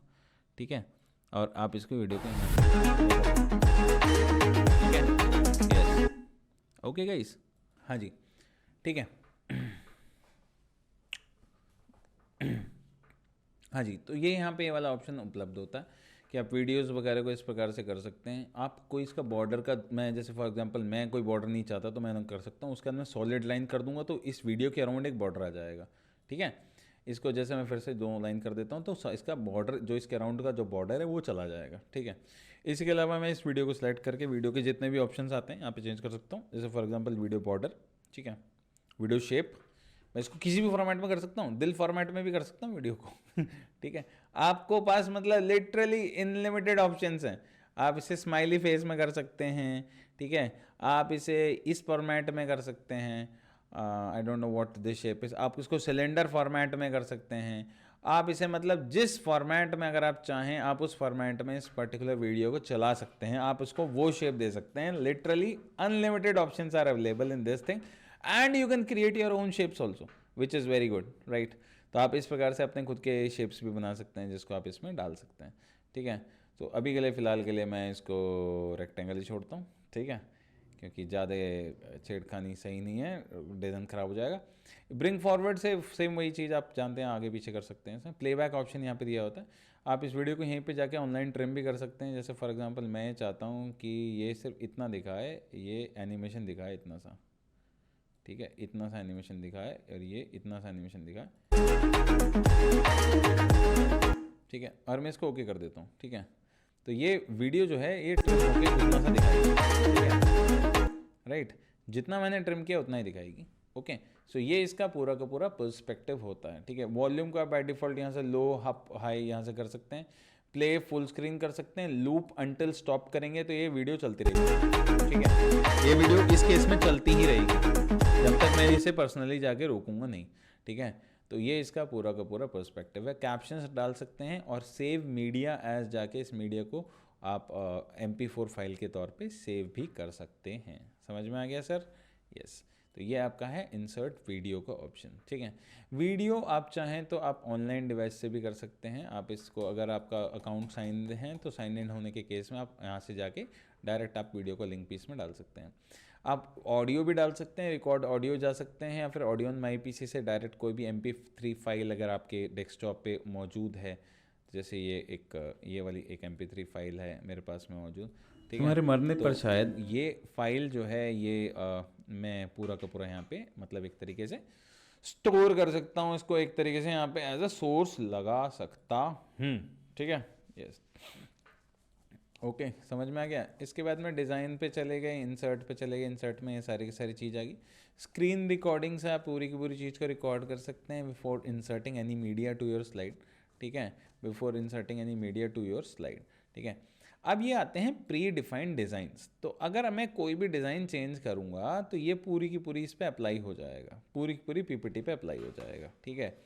Speaker 1: ठीक है, और आप इसको वीडियो को ठीक है, यस, ओके गाइस, हाँ जी, ठीक है। हाँ जी, तो ये यहाँ पे ये वाला ऑप्शन उपलब्ध होता है कि आप वीडियोस वगैरह को इस प्रकार से कर सकते हैं। आप कोई इसका बॉर्डर का, मैं जैसे फॉर एग्जांपल मैं कोई बॉर्डर नहीं चाहता तो मैं कर सकता हूँ, उसके अंदर मैं सॉलिड लाइन कर दूंगा तो इस वीडियो के अराउंड एक बॉर्डर आ जाएगा। ठीक है, इसको जैसे मैं फिर से 2 लाइन कर देता हूँ तो इसका बॉर्डर, जो इसके अराउंड का जो बॉर्डर है वो चला जाएगा। ठीक है, इसके अलावा मैं इस वीडियो को सिलेक्ट करके वीडियो के जितने भी ऑप्शंस आते हैं यहाँ पे चेंज कर सकता हूँ। जैसे फॉर एग्जांपल वीडियो बॉर्डर, ठीक है, वीडियो शेप, मैं इसको किसी भी फॉर्मेट में कर सकता हूँ, दिल फॉर्मेट में भी कर सकता हूँ वीडियो को। ठीक है, आपको पास मतलब लिटरली अनलिमिटेड ऑप्शंस हैं। आप इसे स्माइली फेस में कर सकते हैं। ठीक है, आप इसे इस फॉर्मेट में कर सकते हैं, I don't know what this shape is. आप इसको सिलेंडर फॉर्मेट में कर सकते हैं। आप इसे मतलब जिस फॉर्मेट में अगर आप चाहें आप उस फॉर्मेट में इस पर्टिकुलर वीडियो को चला सकते हैं, आप उसको वो शेप दे सकते हैं। Literally unlimited options are available in this thing and you can create your own shapes also which is very good right. तो आप इस प्रकार से अपने खुद के शेप्स भी बना सकते हैं जिसको आप इसमें डाल सकते हैं। ठीक है, तो अभी के लिए फ़िलहाल के लिए मैं इसको रेक्टेंगल ही छोड़ता हूँ। ठीक है, क्योंकि ज़्यादा छेड़खानी सही नहीं है, डिज़ाइन ख़राब हो जाएगा। ब्रिंग फॉरवर्ड से सेम वही चीज़ आप जानते हैं, आगे पीछे कर सकते हैं। प्लेबैक ऑप्शन यहाँ पे दिया होता है, आप इस वीडियो को यहीं पे जाके ऑनलाइन ट्रिम भी कर सकते हैं। जैसे फॉर एग्जांपल मैं चाहता हूँ कि ये सिर्फ इतना दिखाए, ये एनिमेशन दिखाए इतना सा। ठीक है, इतना सा एनिमेशन दिखाए और ये इतना सा एनिमेशन दिखाए। ठीक है, और मैं इसको ओके कर देता हूँ। ठीक है, तो ये वीडियो जो है ये ट्रिम होके इतना सा दिखाएगी। ठीक है राइट, जितना मैंने ट्रिम किया उतना ही दिखाएगी। ओके, सो ये इसका पूरा का पूरा पर्सपेक्टिव होता है। ठीक है, वॉल्यूम को आप बाय डिफ़ॉल्ट यहाँ से लो अप हाई यहाँ से कर सकते हैं। प्ले फुल स्क्रीन कर सकते हैं। लूप अंटिल स्टॉप करेंगे तो ये वीडियो चलती रहेगी। ठीक है, ये वीडियो इस केस में चलती ही रहेगी जब तक मैं इसे पर्सनली जाके रोकूंगा नहीं। ठीक है, तो ये इसका पूरा का पूरा पर्सपेक्टिव है। कैप्शंस डाल सकते हैं और सेव मीडिया एज जाके इस मीडिया को आप MP4 फाइल के तौर पे सेव भी कर सकते हैं। समझ में आ गया सर? यस, तो ये आपका है इंसर्ट वीडियो का ऑप्शन। ठीक है, वीडियो आप चाहें तो आप ऑनलाइन डिवाइस से भी कर सकते हैं। आप इसको, अगर आपका अकाउंट साइन इन है तो साइन इन होने के केस में आप यहाँ से जाके डायरेक्ट आप वीडियो को लिंक पीस में डाल सकते हैं। आप ऑडियो भी डाल सकते हैं, रिकॉर्ड ऑडियो जा सकते हैं, या फिर ऑडियो ऑन माई PC से डायरेक्ट कोई भी MP3 फाइल अगर आपके डेस्कटॉप पे मौजूद है, जैसे ये वाली एक MP3 फाइल है मेरे पास में मौजूद। ठीक है,
Speaker 2: तुम्हारे मरने
Speaker 1: तो
Speaker 2: पर शायद
Speaker 1: ये फाइल जो है ये मैं पूरा का पूरा यहाँ पे मतलब एक तरीके से स्टोर कर सकता हूँ इसको, एक तरीके से यहाँ पे एज अ सोर्स लगा सकता हूँ। ठीक है, यस, ओके, समझ में आ गया। इसके बाद में डिज़ाइन पे चले गए, इंसर्ट पे चले गए। इंसर्ट में ये सारी की सारी चीज़ आ गई। स्क्रीन रिकॉर्डिंग से आप पूरी की पूरी चीज़ को रिकॉर्ड कर सकते हैं before inserting any media to your slide. ठीक है, before inserting any media to your slide. ठीक है, अब ये आते हैं प्री डिफाइंड डिज़ाइंस। तो अगर मैं कोई भी डिज़ाइन चेंज करूँगा तो ये पूरी की पूरी इस पर अप्लाई हो जाएगा, पूरी की पूरी PPT पे अप्लाई हो जाएगा। ठीक है,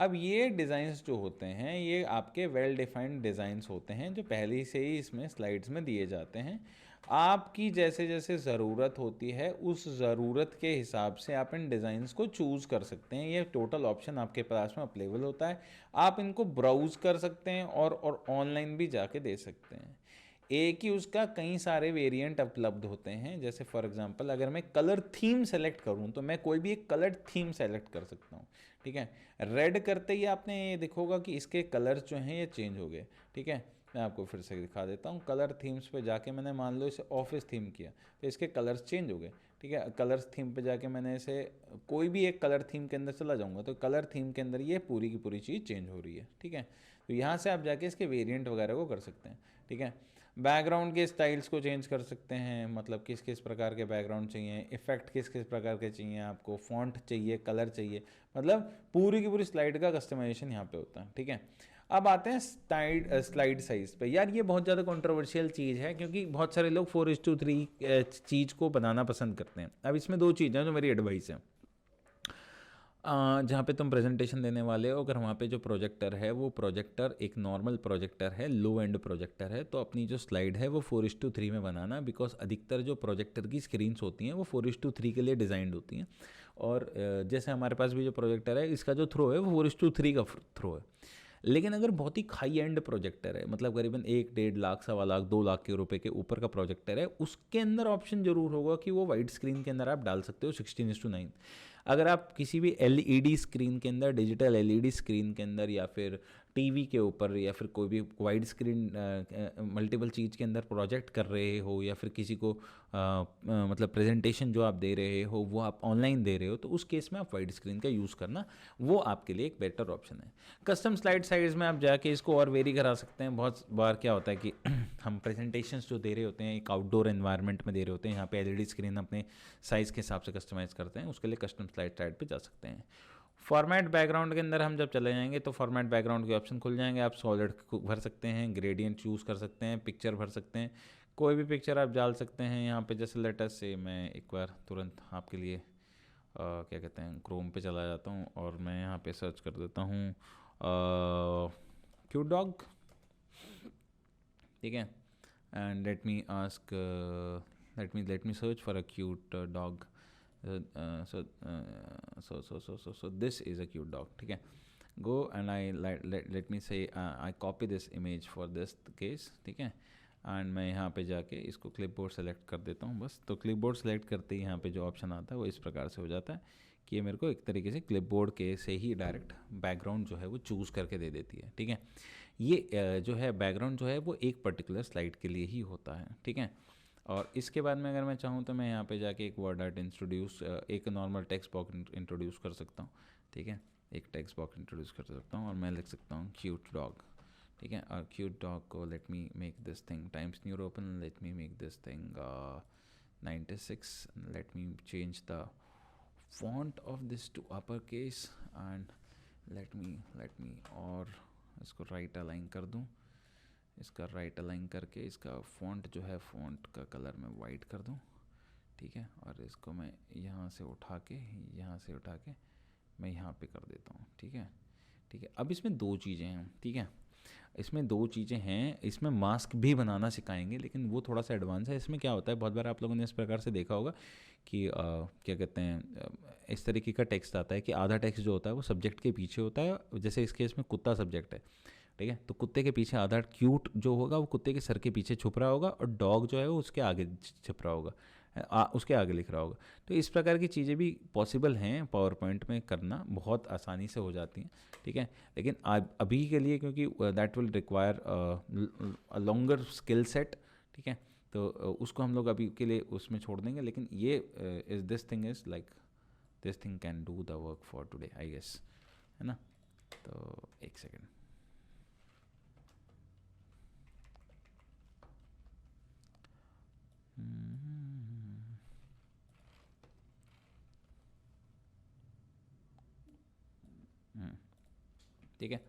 Speaker 1: अब ये डिज़ाइंस जो होते हैं ये आपके वेल डिफाइंड डिज़ाइंस होते हैं जो पहले से ही इसमें स्लाइड्स में दिए जाते हैं। आपकी जैसे जैसे ज़रूरत होती है उस ज़रूरत के हिसाब से आप इन डिज़ाइंस को चूज़ कर सकते हैं। ये टोटल ऑप्शन आपके पास में अवेलेबल होता है। आप इनको ब्राउज़ कर सकते हैं और ऑनलाइन भी जाके दे सकते हैं। एक ही उसका कई सारे वेरिएंट उपलब्ध होते हैं। जैसे फॉर एग्जांपल अगर मैं कलर थीम सेलेक्ट करूं तो मैं कोई भी एक कलर थीम सेलेक्ट कर सकता हूं। ठीक है, रेड करते ही आपने ये देखोगा कि इसके कलर्स जो हैं ये चेंज हो गए। ठीक है, मैं आपको फिर से दिखा देता हूँ। कलर थीम्स पे जाके मैंने मान लो इसे ऑफिस थीम किया तो इसके कलर्स चेंज हो गए। ठीक है, कलर्स थीम पे जाके मैंने इसे कोई भी एक कलर थीम के अंदर चला जाऊँगा तो कलर थीम के अंदर ये पूरी की पूरी चीज़ चेंज हो रही है। ठीक है, तो यहाँ से आप जाके इसके वेरिएंट वगैरह को कर सकते हैं। ठीक है, बैकग्राउंड के स्टाइल्स को चेंज कर सकते हैं, मतलब किस किस प्रकार के बैकग्राउंड चाहिए, इफ़ेक्ट किस किस प्रकार के चाहिए आपको, फॉन्ट चाहिए, कलर चाहिए, मतलब पूरी की पूरी स्लाइड का कस्टमाइजेशन यहाँ पे होता है। ठीक है, अब आते हैं स्लाइड साइज पे। यार ये बहुत ज़्यादा कंट्रोवर्शियल चीज़ है क्योंकि बहुत सारे लोग 4:3 चीज़ को बनाना पसंद करते हैं। अब इसमें दो चीज़ें जो मेरी एडवाइस है, जहाँ पे तुम प्रेजेंटेशन देने वाले हो, अगर वहाँ पे जो प्रोजेक्टर है वो प्रोजेक्टर एक नॉर्मल प्रोजेक्टर है, लो एंड प्रोजेक्टर है, तो अपनी जो स्लाइड है वो 4:3 में बनाना। बिकॉज अधिकतर जो प्रोजेक्टर की स्क्रीन्स होती हैं वो 4:3 के लिए डिज़ाइंड होती हैं। और जैसे हमारे पास भी जो प्रोजेक्टर है इसका जो थ्रो है वो 4:3 का थ्रो है। लेकिन अगर बहुत ही हाई एंड प्रोजेक्टर है, मतलब करीबन 1-1.5 लाख, 1.25 लाख, 2 लाख के रुपए के ऊपर का प्रोजेक्टर है, उसके अंदर ऑप्शन जरूर होगा कि वो वाइड स्क्रीन के अंदर आप डाल सकते हो 16:9। अगर आप किसी भी एलईडी स्क्रीन के अंदर, डिजिटल एलईडी स्क्रीन के अंदर, या फिर टीवी के ऊपर, या फिर कोई भी वाइड स्क्रीन मल्टीपल चीज़ के अंदर प्रोजेक्ट कर रहे हो, या फिर किसी को मतलब प्रेजेंटेशन जो आप दे रहे हो वो आप ऑनलाइन दे रहे हो, तो उस केस में आप वाइड स्क्रीन का यूज़ करना वो आपके लिए एक बेटर ऑप्शन है। कस्टम स्लाइड साइज़ में आप जाके इसको और वेरी करा सकते हैं। बहुत बार क्या होता है कि हम प्रेजेंटेशंस जो दे रहे होते हैं एक आउटडोर एनवायरनमेंट में दे रहे होते हैं, यहाँ पे एलईडी स्क्रीन अपने साइज़ के हिसाब से कस्टमाइज़ करते हैं, उसके लिए कस्टम स्लाइड साइड पे जा सकते हैं। फॉर्मेट बैकग्राउंड के अंदर हम जब चले जाएंगे तो फॉर्मेट बैकग्राउंड के ऑप्शन खुल जाएंगे। आप सॉलिड भर सकते हैं, ग्रेडियंट चूज़ कर सकते हैं, पिक्चर भर सकते हैं, कोई भी पिक्चर आप डाल सकते हैं यहाँ पे। जैसे लेटेस्ट से मैं एक बार तुरंत आपके लिए क्या कहते हैं क्रोम पे चला जाता हूँ और मैं यहाँ पे सर्च कर देता हूँ क्यूट डॉग। ठीक है, and let me search for a cute dog. So this is a cute dog. ठीक है, go and I let me say I copy this image for this case. ठीक है, एंड मैं यहाँ पे जाके इसको क्लिपबोर्ड सेलेक्ट कर देता हूँ बस। तो क्लिपबोर्ड सेलेक्ट करते ही यहाँ पे जो ऑप्शन आता है वो इस प्रकार से हो जाता है कि ये मेरे को एक तरीके से क्लिपबोर्ड के से ही डायरेक्ट बैकग्राउंड जो है वो चूज़ करके दे देती है। ठीक है, ये जो है बैकग्राउंड जो है वो एक पर्टिकुलर स्लाइड के लिए ही होता है। ठीक है, और इसके बाद में अगर मैं चाहूँ तो मैं यहाँ पे जाके एक वर्ड आर्ट इंट्रोड्यूस, एक नॉर्मल टेक्स्ट बॉक्स इंट्रोड्यूस कर सकता हूँ। ठीक है, एक टेक्स्ट बॉक्स इंट्रोड्यूस कर सकता हूँ और मैं लिख सकता हूँ क्यूट डॉग। ठीक है, और क्यूट डॉग को let me make this thing Times New Roman, let me make this thing 96, let me change the font of this to uppercase and let me और इसको राइट अलाइन कर दूँ। इसका right align करके इसका font जो है फॉन्ट का कलर मैं वाइट कर दूँ। ठीक है, और इसको मैं यहाँ से उठा के मैं यहाँ पे कर देता हूँ। ठीक है, ठीक है, अब इसमें दो चीज़ें हैं। ठीक है, इसमें दो चीज़ें हैं, इसमें मास्क भी बनाना सिखाएंगे लेकिन वो थोड़ा सा एडवांस है। इसमें क्या होता है, बहुत बार आप लोगों ने इस प्रकार से देखा होगा कि क्या कहते हैं इस तरीके का टेक्स्ट आता है कि आधा टेक्स्ट जो होता है वो सब्जेक्ट के पीछे होता है। जैसे इस केस में कुत्ता सब्जेक्ट है। ठीक है, तो कुत्ते के पीछे आधा क्यूट जो होगा वो कुत्ते के सर के पीछे छुप रहा होगा और डॉग जो है वो उसके आगे छुप रहा होगा, उसके आगे लिख रहा होगा। तो इस प्रकार की चीज़ें भी पॉसिबल हैं पावर पॉइंट में करना, बहुत आसानी से हो जाती हैं। ठीक है, लेकिन अभी के लिए क्योंकि that will require a longer skill set. ठीक है, तो उसको हम लोग अभी के लिए उसमें छोड़ देंगे। लेकिन ये is this thing is like this thing can do the work for today I guess, है ना। तो एक सेकेंड, ठीक है।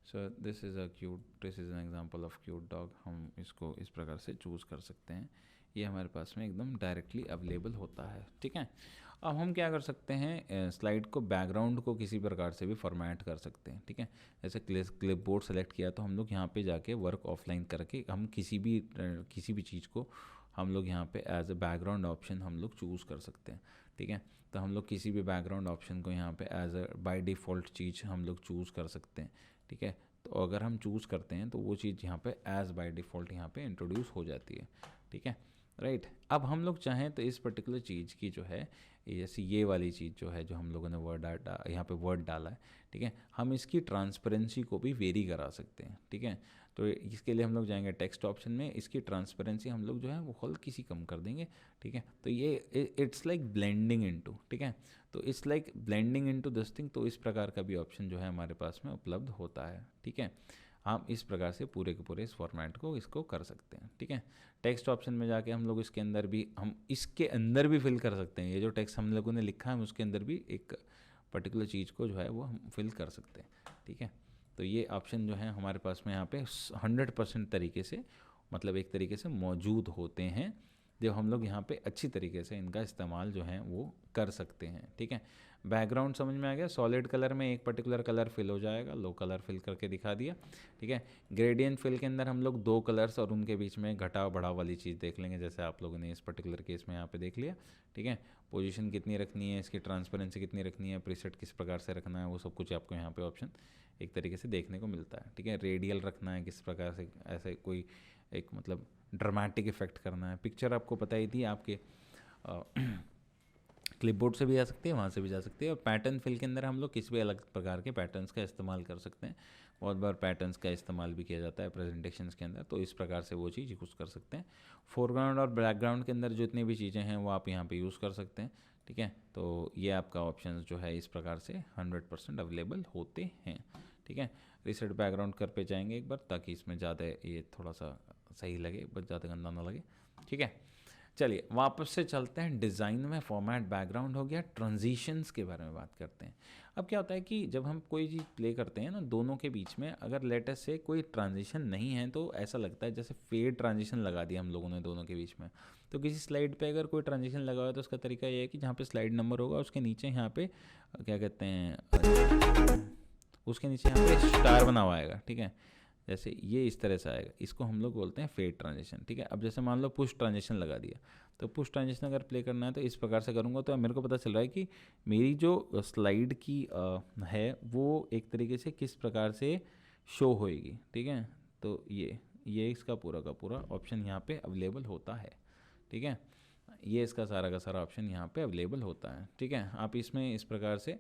Speaker 1: So this is an example of cute dog. हम इसको इस प्रकार से चूज़ कर सकते हैं, ये हमारे पास में एकदम डायरेक्टली अवेलेबल होता है। ठीक है, अब हम क्या कर सकते हैं, स्लाइड को बैकग्राउंड को किसी प्रकार से भी फॉर्मेट कर सकते हैं। ठीक है, जैसे क्लिप बोर्ड सेलेक्ट किया तो हम लोग यहाँ पे जाके वर्क ऑफलाइन करके हम किसी भी चीज़ को हम लोग यहाँ पे एज अ बैकग्राउंड ऑप्शन हम लोग चूज़ कर सकते हैं। ठीक है, तो हम लोग किसी भी बैकग्राउंड ऑप्शन को यहाँ पे एज अ बाय डिफ़ॉल्ट चीज़ हम लोग चूज़ कर सकते हैं। ठीक है, तो अगर हम चूज़ करते हैं तो वो चीज़ यहाँ पे एज बाय डिफ़ॉल्ट यहाँ पे इंट्रोड्यूस हो जाती है। ठीक है, राइट। अब हम लोग चाहें तो इस पर्टिकुलर चीज़ की जो है, जैसे ये वाली चीज़ जो है, जो हम लोगों ने यहाँ पे वर्ड डाला है, ठीक है, हम इसकी ट्रांसपेरेंसी को भी वेरी करा सकते हैं। ठीक है, तो इसके लिए हम लोग जाएंगे टेक्स्ट ऑप्शन में, इसकी ट्रांसपेरेंसी हम लोग जो है वो हल्की सी कम कर देंगे। ठीक है, तो ये इट्स लाइक ब्लेंडिंग इनटू, ठीक है, तो it's like blending into this thing. तो इस प्रकार का भी ऑप्शन जो है हमारे पास में उपलब्ध होता है। ठीक है, हम इस प्रकार से पूरे के पूरे इस फॉर्मेट को इसको कर सकते हैं। ठीक है, टेक्स्ट ऑप्शन में जाके हम लोग इसके अंदर भी फिल कर सकते हैं। ये जो टेक्स्ट हम लोगों ने लिखा है उसके अंदर भी एक पर्टिकुलर चीज़ को जो है वो हम फिल कर सकते हैं। ठीक है, तो ये ऑप्शन जो है हमारे पास में यहाँ पे 100% तरीके से, मतलब एक तरीके से मौजूद होते हैं, जो हम लोग यहाँ पे अच्छी तरीके से इनका इस्तेमाल जो है वो कर सकते हैं। ठीक है, बैकग्राउंड समझ में आ गया। सॉलिड कलर में एक पर्टिकुलर कलर फिल हो जाएगा, लो कलर फिल करके दिखा दिया। ठीक है, ग्रेडियंट फिल के अंदर हम लोग दो कलर्स और उनके बीच में घटाव बढ़ाव वाली चीज़ देख लेंगे, जैसे आप लोगों ने इस पर्टिकुलर केस में यहाँ पे देख लिया। ठीक है, पोजीशन कितनी रखनी है, इसकी ट्रांसपेरेंसी कितनी रखनी है, प्रीसेट किस प्रकार से रखना है, वो सब कुछ आपको यहाँ पे ऑप्शन एक तरीके से देखने को मिलता है। ठीक है, रेडियल रखना है किस प्रकार से, ऐसे कोई एक मतलब ड्रामेटिक इफेक्ट करना है। पिक्चर आपको पता ही थी आपके क्लिपबोर्ड से भी जा सकती है, वहाँ से भी जा सकती है। और पैटर्न फिल के अंदर हम लोग किसी भी अलग प्रकार के पैटर्न्स का इस्तेमाल कर सकते हैं। बहुत बार पैटर्न्स का इस्तेमाल भी किया जाता है प्रेजेंटेशंस के अंदर, तो इस प्रकार से वो चीज़ यूज़ कर सकते हैं। फोरग्राउंड और बैकग्राउंड के अंदर जितनी भी चीज़ें हैं वो आप यहाँ पे यूज़ कर सकते हैं। ठीक है, तो ये आपका ऑप्शन जो है इस प्रकार से 100% अवेलेबल होते हैं। ठीक है, रीसेट बैकग्राउंड कर पे जाएंगे एक बार, ताकि इसमें ज़्यादा ये थोड़ा सा सही लगे, बस ज़्यादा गंदा ना लगे। ठीक है, चलिए वापस से चलते हैं डिज़ाइन में। फॉर्मेट बैकग्राउंड हो गया, ट्रांजिशंस के बारे में बात करते हैं। अब क्या होता है कि जब हम कोई चीज़ प्ले करते हैं ना, दोनों के बीच में अगर लेटेस्ट से कोई ट्रांजिशन नहीं है तो ऐसा लगता है जैसे फेड ट्रांजिशन लगा दिया हम लोगों ने दोनों के बीच में। तो किसी स्लाइड पे अगर कोई ट्रांजिशन लगा हुआ है तो उसका तरीका ये है कि जहाँ पे स्लाइड नंबर होगा उसके नीचे यहाँ पे क्या कहते हैं, उसके नीचे यहाँ पे स्टार बना हुआ आएगा। ठीक है, जैसे ये इस तरह से आएगा, इसको हम लोग बोलते हैं फेड ट्रांजिशन। ठीक है, अब जैसे मान लो पुश ट्रांजिशन लगा दिया, तो पुश ट्रांजिशन अगर प्ले करना है तो इस प्रकार से करूँगा, तो मेरे को पता चल रहा है कि मेरी जो स्लाइड की है वो एक तरीके से किस प्रकार से शो होएगी। ठीक है, तो ये इसका पूरा का पूरा ऑप्शन यहाँ पे अवेलेबल होता है। ठीक है, ये इसका सारा का सारा ऑप्शन यहाँ पे अवेलेबल होता है। ठीक है, आप इसमें इस प्रकार से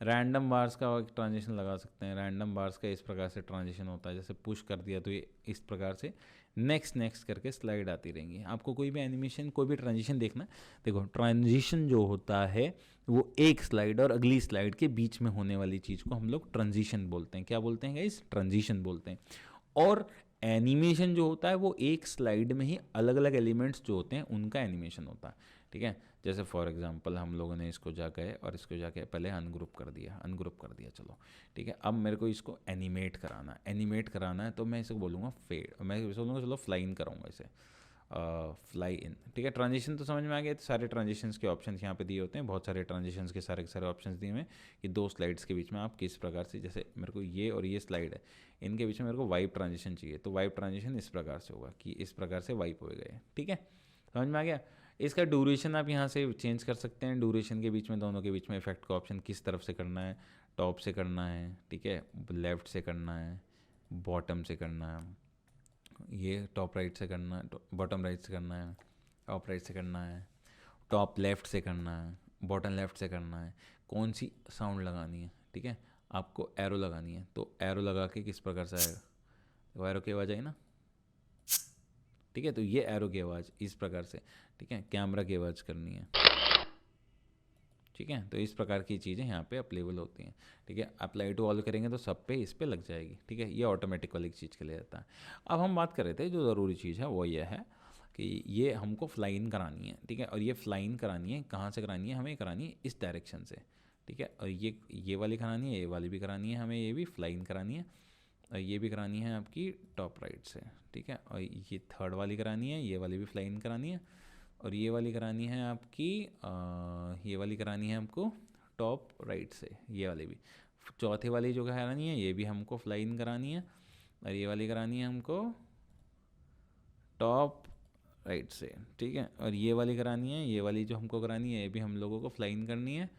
Speaker 1: रैंडम बार्स का एक ट्रांजिशन लगा सकते हैं। रैंडम बार्स का इस प्रकार से ट्रांजिशन होता है, जैसे पुश कर दिया तो ये इस प्रकार से नेक्स्ट करके स्लाइड आती रहेंगी। आपको कोई भी एनिमेशन, कोई भी ट्रांजिशन देखना है, देखो ट्रांजिशन जो होता है वो एक स्लाइड और अगली स्लाइड के बीच में होने वाली चीज़ को हम लोग ट्रांजिशन बोलते हैं। क्या बोलते हैं गाइस? ट्रांजिशन बोलते हैं। और एनिमेशन जो होता है वो एक स्लाइड में ही अलग अलग एलिमेंट्स जो होते हैं उनका एनिमेशन होता है। ठीक है, जैसे फॉर एग्जांपल हम लोगों ने इसको जाके पहले अनग्रुप कर दिया चलो। ठीक है, अब मेरे को इसको एनिमेट कराना है तो मैं इसे बोलूँगा फेड, मैं इसे बोलूँगा चलो फ्लाई इन कराऊँगा इसे, फ्लाई इन। ठीक है, ट्रांजिशन तो समझ में आ गया। तो सारे ट्रांजिशंस के ऑप्शंस यहाँ पे दिए होते हैं, बहुत सारे ट्रांजिशंस के सारे ऑप्शंस दिए हुए हैं कि दो स्लाइड्स के बीच में आप किस प्रकार से, जैसे मेरे को ये और ये स्लाइड है, इनके बीच में मेरे को वाइप ट्रांजिशन चाहिए, तो वाइप ट्रांजिशन इस प्रकार से होगा कि इस प्रकार से वाइप हो गए। ठीक है, समझ में आ गया। इसका ड्यूरेशन आप यहाँ से चेंज कर सकते हैं। ड्यूरेशन के बीच में, दोनों के बीच में इफेक्ट का ऑप्शन किस तरफ से करना है, टॉप से करना है, ठीक है, लेफ्ट से करना है, बॉटम से करना है, ये टॉप राइट से करना है, बॉटम राइट से करना है, टॉप राइट से करना है, टॉप लेफ्ट से करना है, बॉटम लेफ्ट से करना है, कौन सी साउंड लगानी है। ठीक है, आपको एरो लगानी है तो एरो लगा के किस प्रकार से आएगा, तो एरो की आवाज़ आई ना। ठीक है, तो ये एरो की आवाज़ इस प्रकार से। ठीक है, कैमरा की आवाज़ करनी है। ठीक है, तो इस प्रकार की चीज़ें यहाँ पे अप्लेबल होती हैं। ठीक है, अप्लाई टू ऑल करेंगे तो सब पे इस पे लग जाएगी। ठीक है, ये ऑटोमेटिक वाली चीज़ के लिए आता है। अब हम बात कर रहे थे जो ज़रूरी चीज़ है वो ये है कि ये हमको फ्लाई इन करानी है। ठीक है, और ये फ्लाई इन करानी है कहाँ से करानी है, हमें करानी है इस डायरेक्शन से। ठीक है, और ये वाली करानी है, ये वाली भी करानी है हमें, ये भी फ्लाई इन करानी है। और ये भी करानी है आपकी टॉप राइट से, ठीक है। और ये थर्ड वाली करानी है, ये वाली भी फ्लाइन करानी है, और ये वाली करानी है आपकी ये वाली करानी है आपको टॉप राइट से, ये वाली भी। चौथे वाली जो करानी है ये भी हमको फ्लाइन करानी है, और ये वाली करानी है हमको टॉप राइट से, ठीक है। और ये वाली करानी है, ये वाली जो हमको करानी है ये भी हम लोगों को फ्लाइन करनी है,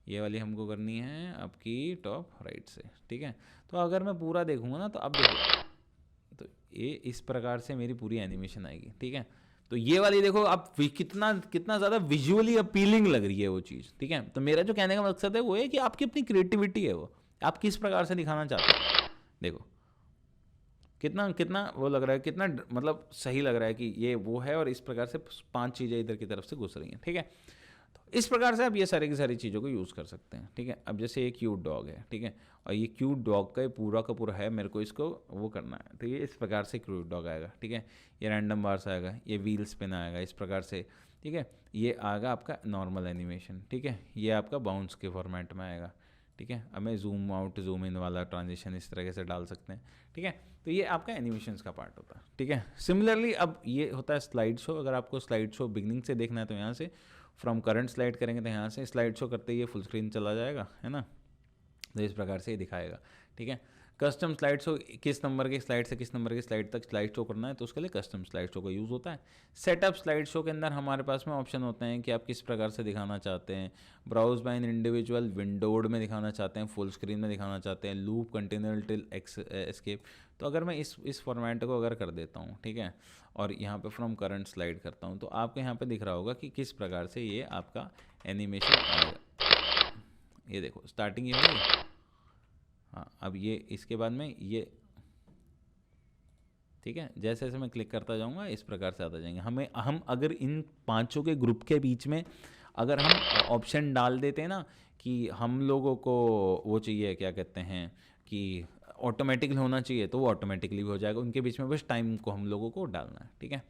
Speaker 1: ये वाली हमको करनी है आपकी टॉप राइट से, ठीक है। तो अगर मैं पूरा देखूंगा ना तो अब देखो, तो ये इस प्रकार से मेरी पूरी एनिमेशन आएगी, ठीक है। तो ये वाली देखो आप कितना कितना ज़्यादा विजुअली अपीलिंग लग रही है वो चीज़, ठीक है। तो मेरा जो कहने का मकसद है वो है कि आपकी अपनी क्रिएटिविटी है, वो आप किस प्रकार से दिखाना चाहते हैं। देखो कितना कितना वो लग रहा है, कितना मतलब सही लग रहा है कि ये वो है, और इस प्रकार से 5 चीज़ें इधर की तरफ से घुस रही हैं, ठीक है। तो इस प्रकार से आप ये सारी की सारी चीज़ों को यूज़ कर सकते हैं, ठीक है। अब जैसे ये क्यूट डॉग है, ठीक है, और ये क्यूट डॉग का पूरा है, मेरे को इसको वो करना है, तो ये इस प्रकार से क्यूट डॉग आएगा, ठीक है। ये रैंडम बार्स आएगा, ये व्हील स्पिन आएगा इस प्रकार से, ठीक है। ये आएगा आपका नॉर्मल एनिमेशन, ठीक है। ये आपका बाउंस के फॉर्मेट में आएगा, ठीक है। अब मैं जूम आउट जूम इन वाला ट्रांजिशन इस तरह से डाल सकते हैं, ठीक है। तो ये आपका एनिमेशंस का पार्ट होता है, ठीक है। सिमिलरली अब ये होता है स्लाइड शो। अगर आपको स्लाइड शो बिगनिंग से देखना है तो यहाँ से फ्रॉम करंट स्लाइड करेंगे, तो यहाँ से स्लाइड शो करते ही ये फुल स्क्रीन चला जाएगा, है ना। तो इस प्रकार से ये दिखाएगा, ठीक है। कस्टम स्लाइड शो, किस नंबर के स्लाइड से किस नंबर के स्लाइड तक स्लाइड शो करना है, तो उसके लिए कस्टम स्लाइड शो का यूज़ होता है। सेटअप स्लाइड शो के अंदर हमारे पास में ऑप्शन होते हैं कि आप किस प्रकार से दिखाना चाहते हैं। Browse by an individual, windowed में दिखाना चाहते हैं, फुल स्क्रीन में दिखाना चाहते हैं, लूप, कंटिन्यूअल टिल एस्केप। तो अगर मैं इस फॉर्मेट को अगर कर देता हूँ, ठीक है, और यहाँ पे फ्रॉम करंट स्लाइड करता हूँ, तो आपको यहाँ पे दिख रहा होगा कि किस प्रकार से ये आपका एनिमेशन आएगा। ये देखो स्टार्टिंग ये होगी, हाँ। अब ये इसके बाद में ये, ठीक है, जैसे जैसे मैं क्लिक करता जाऊंगा इस प्रकार से आता जाएंगे। हम अगर इन पांचों के ग्रुप के बीच में अगर हम ऑप्शन डाल देते हैं ना कि हम लोगों को वो चाहिए, क्या कहते हैं कि ऑटोमेटिकली होना चाहिए, तो वो ऑटोमेटिकली भी हो जाएगा। उनके बीच में बस टाइम को हम लोगों को डालना है, ठीक है।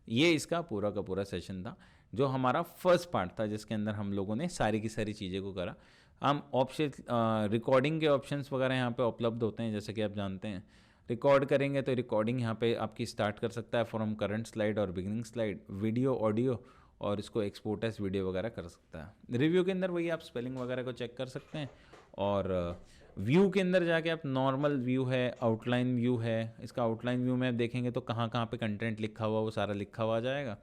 Speaker 1: ये इसका पूरा का पूरा सेशन था, जो हमारा फर्स्ट पार्ट था, जिसके अंदर हम लोगों ने सारी की सारी चीज़ें को करा। हम ऑप्शन रिकॉर्डिंग के ऑप्शंस वगैरह यहाँ पे उपलब्ध होते हैं, जैसे कि आप जानते हैं। रिकॉर्ड करेंगे तो रिकॉर्डिंग यहाँ पे आपकी स्टार्ट कर सकता है फ्रॉम करंट स्लाइड और बिगिनिंग स्लाइड, वीडियो, ऑडियो, और इसको एक्सपोर्ट एस वीडियो वगैरह कर सकता है। रिव्यू के अंदर वही आप स्पेलिंग वगैरह को चेक कर सकते हैं, और व्यू के अंदर जाके आप नॉर्मल व्यू है, आउटलाइन व्यू है, इसका आउटलाइन व्यू में आप देखेंगे तो कहाँ कहाँ पे कंटेंट लिखा हुआ वो सारा लिखा हुआ आ जाएगा।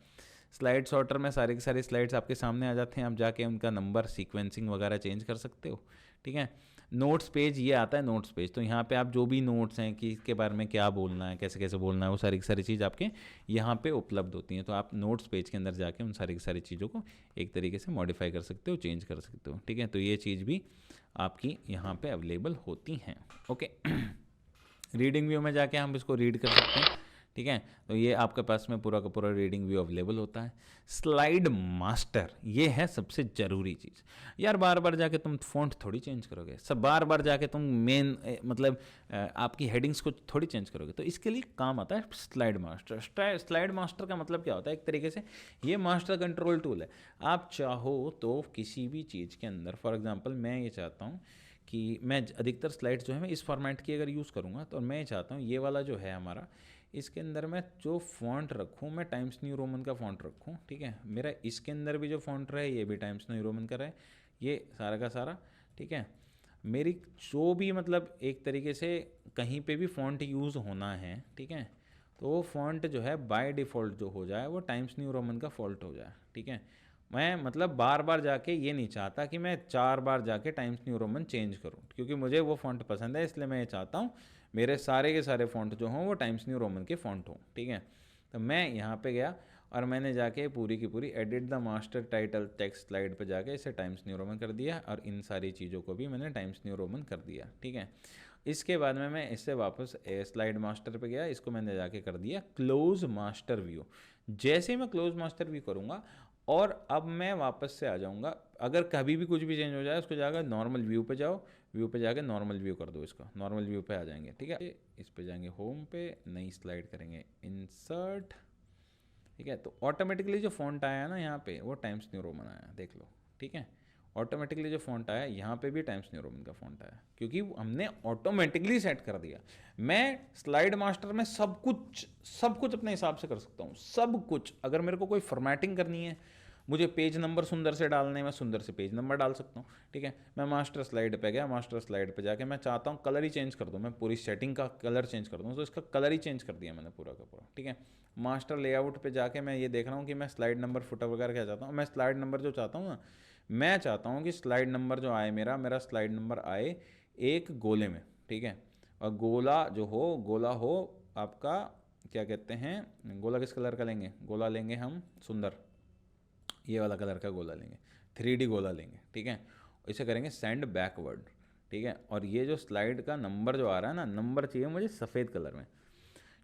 Speaker 1: स्लाइड सॉर्टर में सारे के सारे स्लाइड्स आपके सामने आ जाते हैं, आप जाके उनका नंबर, सीक्वेंसिंग वगैरह चेंज कर सकते हो, ठीक है। नोट्स पेज, ये आता है नोट्स पेज, तो यहाँ पे आप जो भी नोट्स हैं कि इसके बारे में क्या बोलना है, कैसे कैसे बोलना है, वो सारी की सारी चीज़ आपके यहाँ पे उपलब्ध होती हैं। तो आप नोट्स पेज के अंदर जाके उन सारी की सारी चीज़ों को एक तरीके से मॉडिफाई कर सकते हो, चेंज कर सकते हो, ठीक है। तो ये चीज़ भी आपकी यहाँ पे अवेलेबल होती हैं, ओके। रीडिंग व्यू में जाके हम इसको रीड कर सकते हैं, ठीक है। तो ये आपके पास में पूरा का पूरा रीडिंग व्यू अवेलेबल होता है। स्लाइड मास्टर, ये है सबसे ज़रूरी चीज़। यार बार बार जाके तुम फ़ॉन्ट थोड़ी चेंज करोगे, सब बार बार जाके तुम मेन मतलब आपकी हेडिंग्स को थोड़ी चेंज करोगे, तो इसके लिए काम आता है स्लाइड मास्टर। स्लाइड मास्टर का मतलब क्या होता है, एक तरीके से ये मास्टर कंट्रोल टूल है। आप चाहो तो किसी भी चीज़ के अंदर, फॉर एग्जाम्पल मैं ये चाहता हूँ कि मैं अधिकतर स्लाइड्स जो है मैं इस फॉर्मेट की अगर यूज़ करूँगा, तो मैं चाहता हूँ ये वाला जो है हमारा, इसके अंदर मैं जो फ़ॉन्ट रखूँ मैं टाइम्स न्यू रोमन का फ़ॉन्ट रखूँ, ठीक है। मेरा इसके अंदर भी जो फ़ॉन्ट रहे ये भी टाइम्स न्यू रोमन का रहे, ये सारा का सारा, ठीक है। मेरी जो भी मतलब एक तरीके से कहीं पे भी फ़ॉन्ट यूज़ होना है, ठीक है, तो वो फ़ॉन्ट जो है बाय डिफ़ॉल्ट जो हो जाए वो टाइम्स न्यू रोमन का फ़ॉन्ट हो जाए, ठीक है। मैं मतलब बार बार जाके ये नहीं चाहता कि मैं 4 बार जाके टाइम्स न्यू रोमन चेंज करूँ, क्योंकि मुझे वो फ़ॉन्ट पसंद है, इसलिए मैं ये चाहता हूँ मेरे सारे के सारे फ़ॉन्ट जो हों वो टाइम्स न्यू रोमन के फ़ॉन्ट हों, ठीक है। तो मैं यहाँ पे गया और मैंने जाके पूरी की पूरी edit the master title text slide पे जाके इसे टाइम्स न्यू रोमन कर दिया, और इन सारी चीज़ों को भी मैंने टाइम्स न्यू रोमन कर दिया, ठीक है। इसके बाद में मैं इससे वापस स्लाइड मास्टर पे गया, इसको मैंने जाके कर दिया क्लोज मास्टर व्यू। जैसे ही मैं क्लोज मास्टर व्यू करूँगा और अब मैं वापस से आ जाऊँगा, अगर कभी भी कुछ भी चेंज हो जाए उसको जाकर नॉर्मल व्यू पे जाओ, व्यू पे जाके नॉर्मल व्यू कर दो, इसका नॉर्मल व्यू पे आ जाएंगे, ठीक है। इस पे जाएंगे होम पे, नई स्लाइड करेंगे इंसर्ट, ठीक है। तो ऑटोमेटिकली जो फॉन्ट आया है ना यहाँ पे वो टाइम्स न्यू रोमन आया, देख लो, ठीक है। ऑटोमेटिकली जो फॉन्ट आया यहाँ पे भी टाइम्स न्यू रोमन का फॉन्ट आया, क्योंकि हमने ऑटोमेटिकली सेट कर दिया। मैं स्लाइड मास्टर में सब कुछ अपने हिसाब से कर सकता हूँ, सब कुछ। अगर मेरे को कोई फॉर्मेटिंग करनी है, मुझे पेज नंबर सुंदर से डालने हैं, मैं सुंदर से पेज नंबर डाल सकता हूँ, ठीक है। मैं मास्टर स्लाइड पे गया, मास्टर स्लाइड पे जाके मैं चाहता हूँ कलर ही चेंज कर दूँ, मैं पूरी सेटिंग का कलर चेंज कर दूँ, तो इसका कलर ही चेंज कर दिया मैंने पूरा का पूरा, ठीक है। मास्टर लेआउट पे जाके मैं ये देख रहा हूँ कि मैं स्लाइड नंबर फुटर वगैरह क्या चाहता हूँ। मैं स्लाइड नंबर जो चाहता हूँ ना, मैं चाहता हूँ कि स्लाइड नंबर जो आए मेरा स्लाइड नंबर आए एक गोले में, ठीक है। और गोला हो आपका, क्या कहते हैं, गोला किस कलर का लेंगे, गोला लेंगे हम सुंदर, ये वाला कलर का गोला लेंगे, 3D गोला लेंगे, ठीक है। इसे करेंगे सेंड बैकवर्ड, ठीक है। और ये जो स्लाइड का नंबर जो आ रहा है ना, नंबर चाहिए मुझे सफ़ेद कलर में,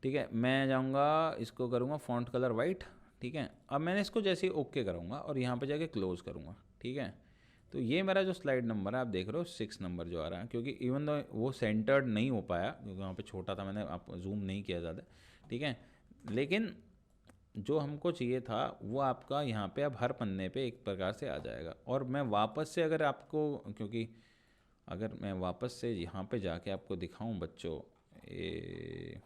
Speaker 1: ठीक है। मैं जाऊँगा, इसको करूँगा फॉन्ट कलर वाइट, ठीक है। अब मैंने इसको जैसे ही ओके करूँगा और यहाँ पे जाके क्लोज करूँगा, ठीक है। तो ये मेरा जो स्लाइड नंबर है, आप देख रहे हो 6 नंबर जो आ रहा है, क्योंकि इवन दो वो सेंटर्ड नहीं हो पाया क्योंकि वहाँ पे छोटा था, मैंने आप जूम नहीं किया ज़्यादा, ठीक है। लेकिन जो हमको चाहिए था वो आपका यहाँ पे अब हर पन्ने पे एक प्रकार से आ जाएगा। और मैं वापस से अगर आपको, क्योंकि अगर मैं वापस से यहाँ पे जाके आपको दिखाऊं बच्चों, ये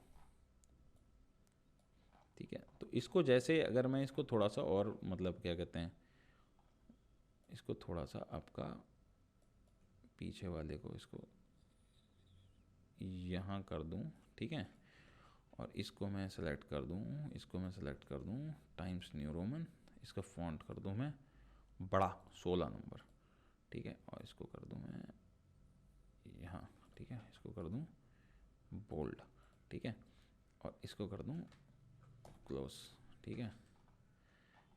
Speaker 1: ठीक है। तो इसको जैसे अगर मैं इसको थोड़ा सा और मतलब क्या कहते हैं, इसको थोड़ा सा आपका पीछे वाले को इसको यहाँ कर दूँ, ठीक है। और इसको मैं सेलेक्ट कर दूँ, इसको मैं सेलेक्ट कर दूँ टाइम्स न्यू रोमन, इसका फॉन्ट कर दूँ मैं बड़ा 16 नंबर, ठीक है। और इसको कर दूँ मैं यहाँ, ठीक है। इसको कर दूँ बोल्ड, ठीक है। और इसको कर दूँ क्लोज, ठीक है।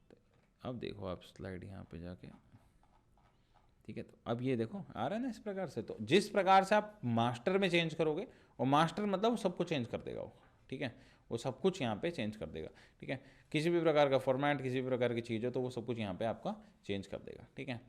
Speaker 1: तो अब देखो आप स्लाइड यहाँ पे जाके, ठीक है। तो अब ये देखो आ रहा है ना इस प्रकार से। तो जिस प्रकार से आप मास्टर में चेंज करोगे, और मास्टर मतलब वो सब कुछ चेंज कर देगा वो, ठीक है। वो सब कुछ यहाँ पे चेंज कर देगा, ठीक है। किसी भी प्रकार का फॉर्मेट, किसी भी प्रकार की चीज़ हो तो वो सब कुछ यहाँ पे आपका चेंज कर देगा, ठीक है।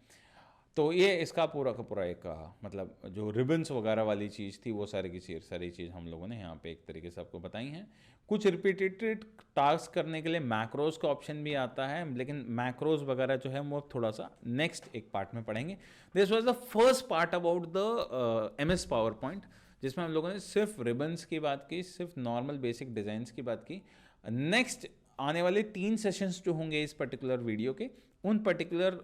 Speaker 1: तो ये इसका पूरा का पूरा एक मतलब जो रिबन्स वगैरह वाली चीज़ थी, वो सारी चीज़ हम लोगों ने यहाँ पे एक तरीके से आपको बताई हैं। कुछ रिपीटेड टास्क करने के लिए मैक्रोज का ऑप्शन भी आता है, लेकिन मैक्रोज वगैरह जो है वो थोड़ा सा नेक्स्ट एक पार्ट में पढ़ेंगे। This was the first part about the MS power point, जिसमें हम लोगों ने सिर्फ रिबन्स की बात की, सिर्फ नॉर्मल बेसिक डिज़ाइंस की बात की। नेक्स्ट आने वाले 3 सेशंस जो होंगे इस पर्टिकुलर वीडियो के, उन पर्टिकुलर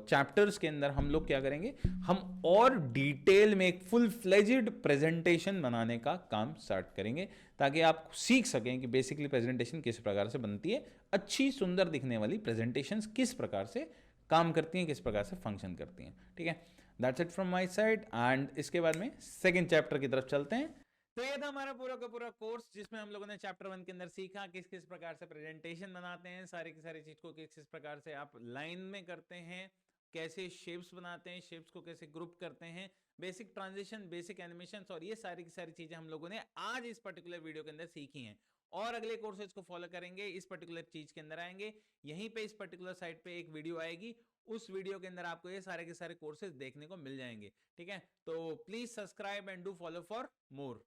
Speaker 1: चैप्टर्स के अंदर हम लोग क्या करेंगे, हम और डिटेल में एक फुल फ्लेज्ड प्रेजेंटेशन बनाने का काम स्टार्ट करेंगे, ताकि आप सीख सकें कि बेसिकली प्रेजेंटेशन किस प्रकार से बनती है, अच्छी सुंदर दिखने वाली प्रेजेंटेशंस किस प्रकार से काम करती हैं, किस प्रकार से फंक्शन करती हैं, ठीक है। That's it from my side, and इसके बाद में सेकंड चैप्टर की तरफ चलते हैं। तो ये था हमारा पूरा का पूरा कोर्स, जिसमें हम लोगों ने चैप्टर 1 के अंदर सीखा किस किस प्रकार से प्रेजेंटेशन बनाते हैं, सारी की सारी चीज को किस किस प्रकार से आप लाइन में करते हैं, कैसे शेप्स बनाते हैं, शेप्स को कैसे ग्रुप करते हैं, बेसिक ट्रांजिशन, बेसिक एनिमेशन, और ये सारी की सारी चीजें हम लोगों ने आज इस पर्टिकुलर वीडियो के अंदर सीखी हैं। और अगले कोर्सेज को फॉलो करेंगे, इस पर्टिकुलर चीज के अंदर आएंगे, यहीं पे इस पर्टिकुलर साइट पे एक वीडियो आएगी, उस वीडियो के अंदर आपको ये सारे के सारे कोर्सेज देखने को मिल जाएंगे, ठीक है। तो please subscribe and do follow for more.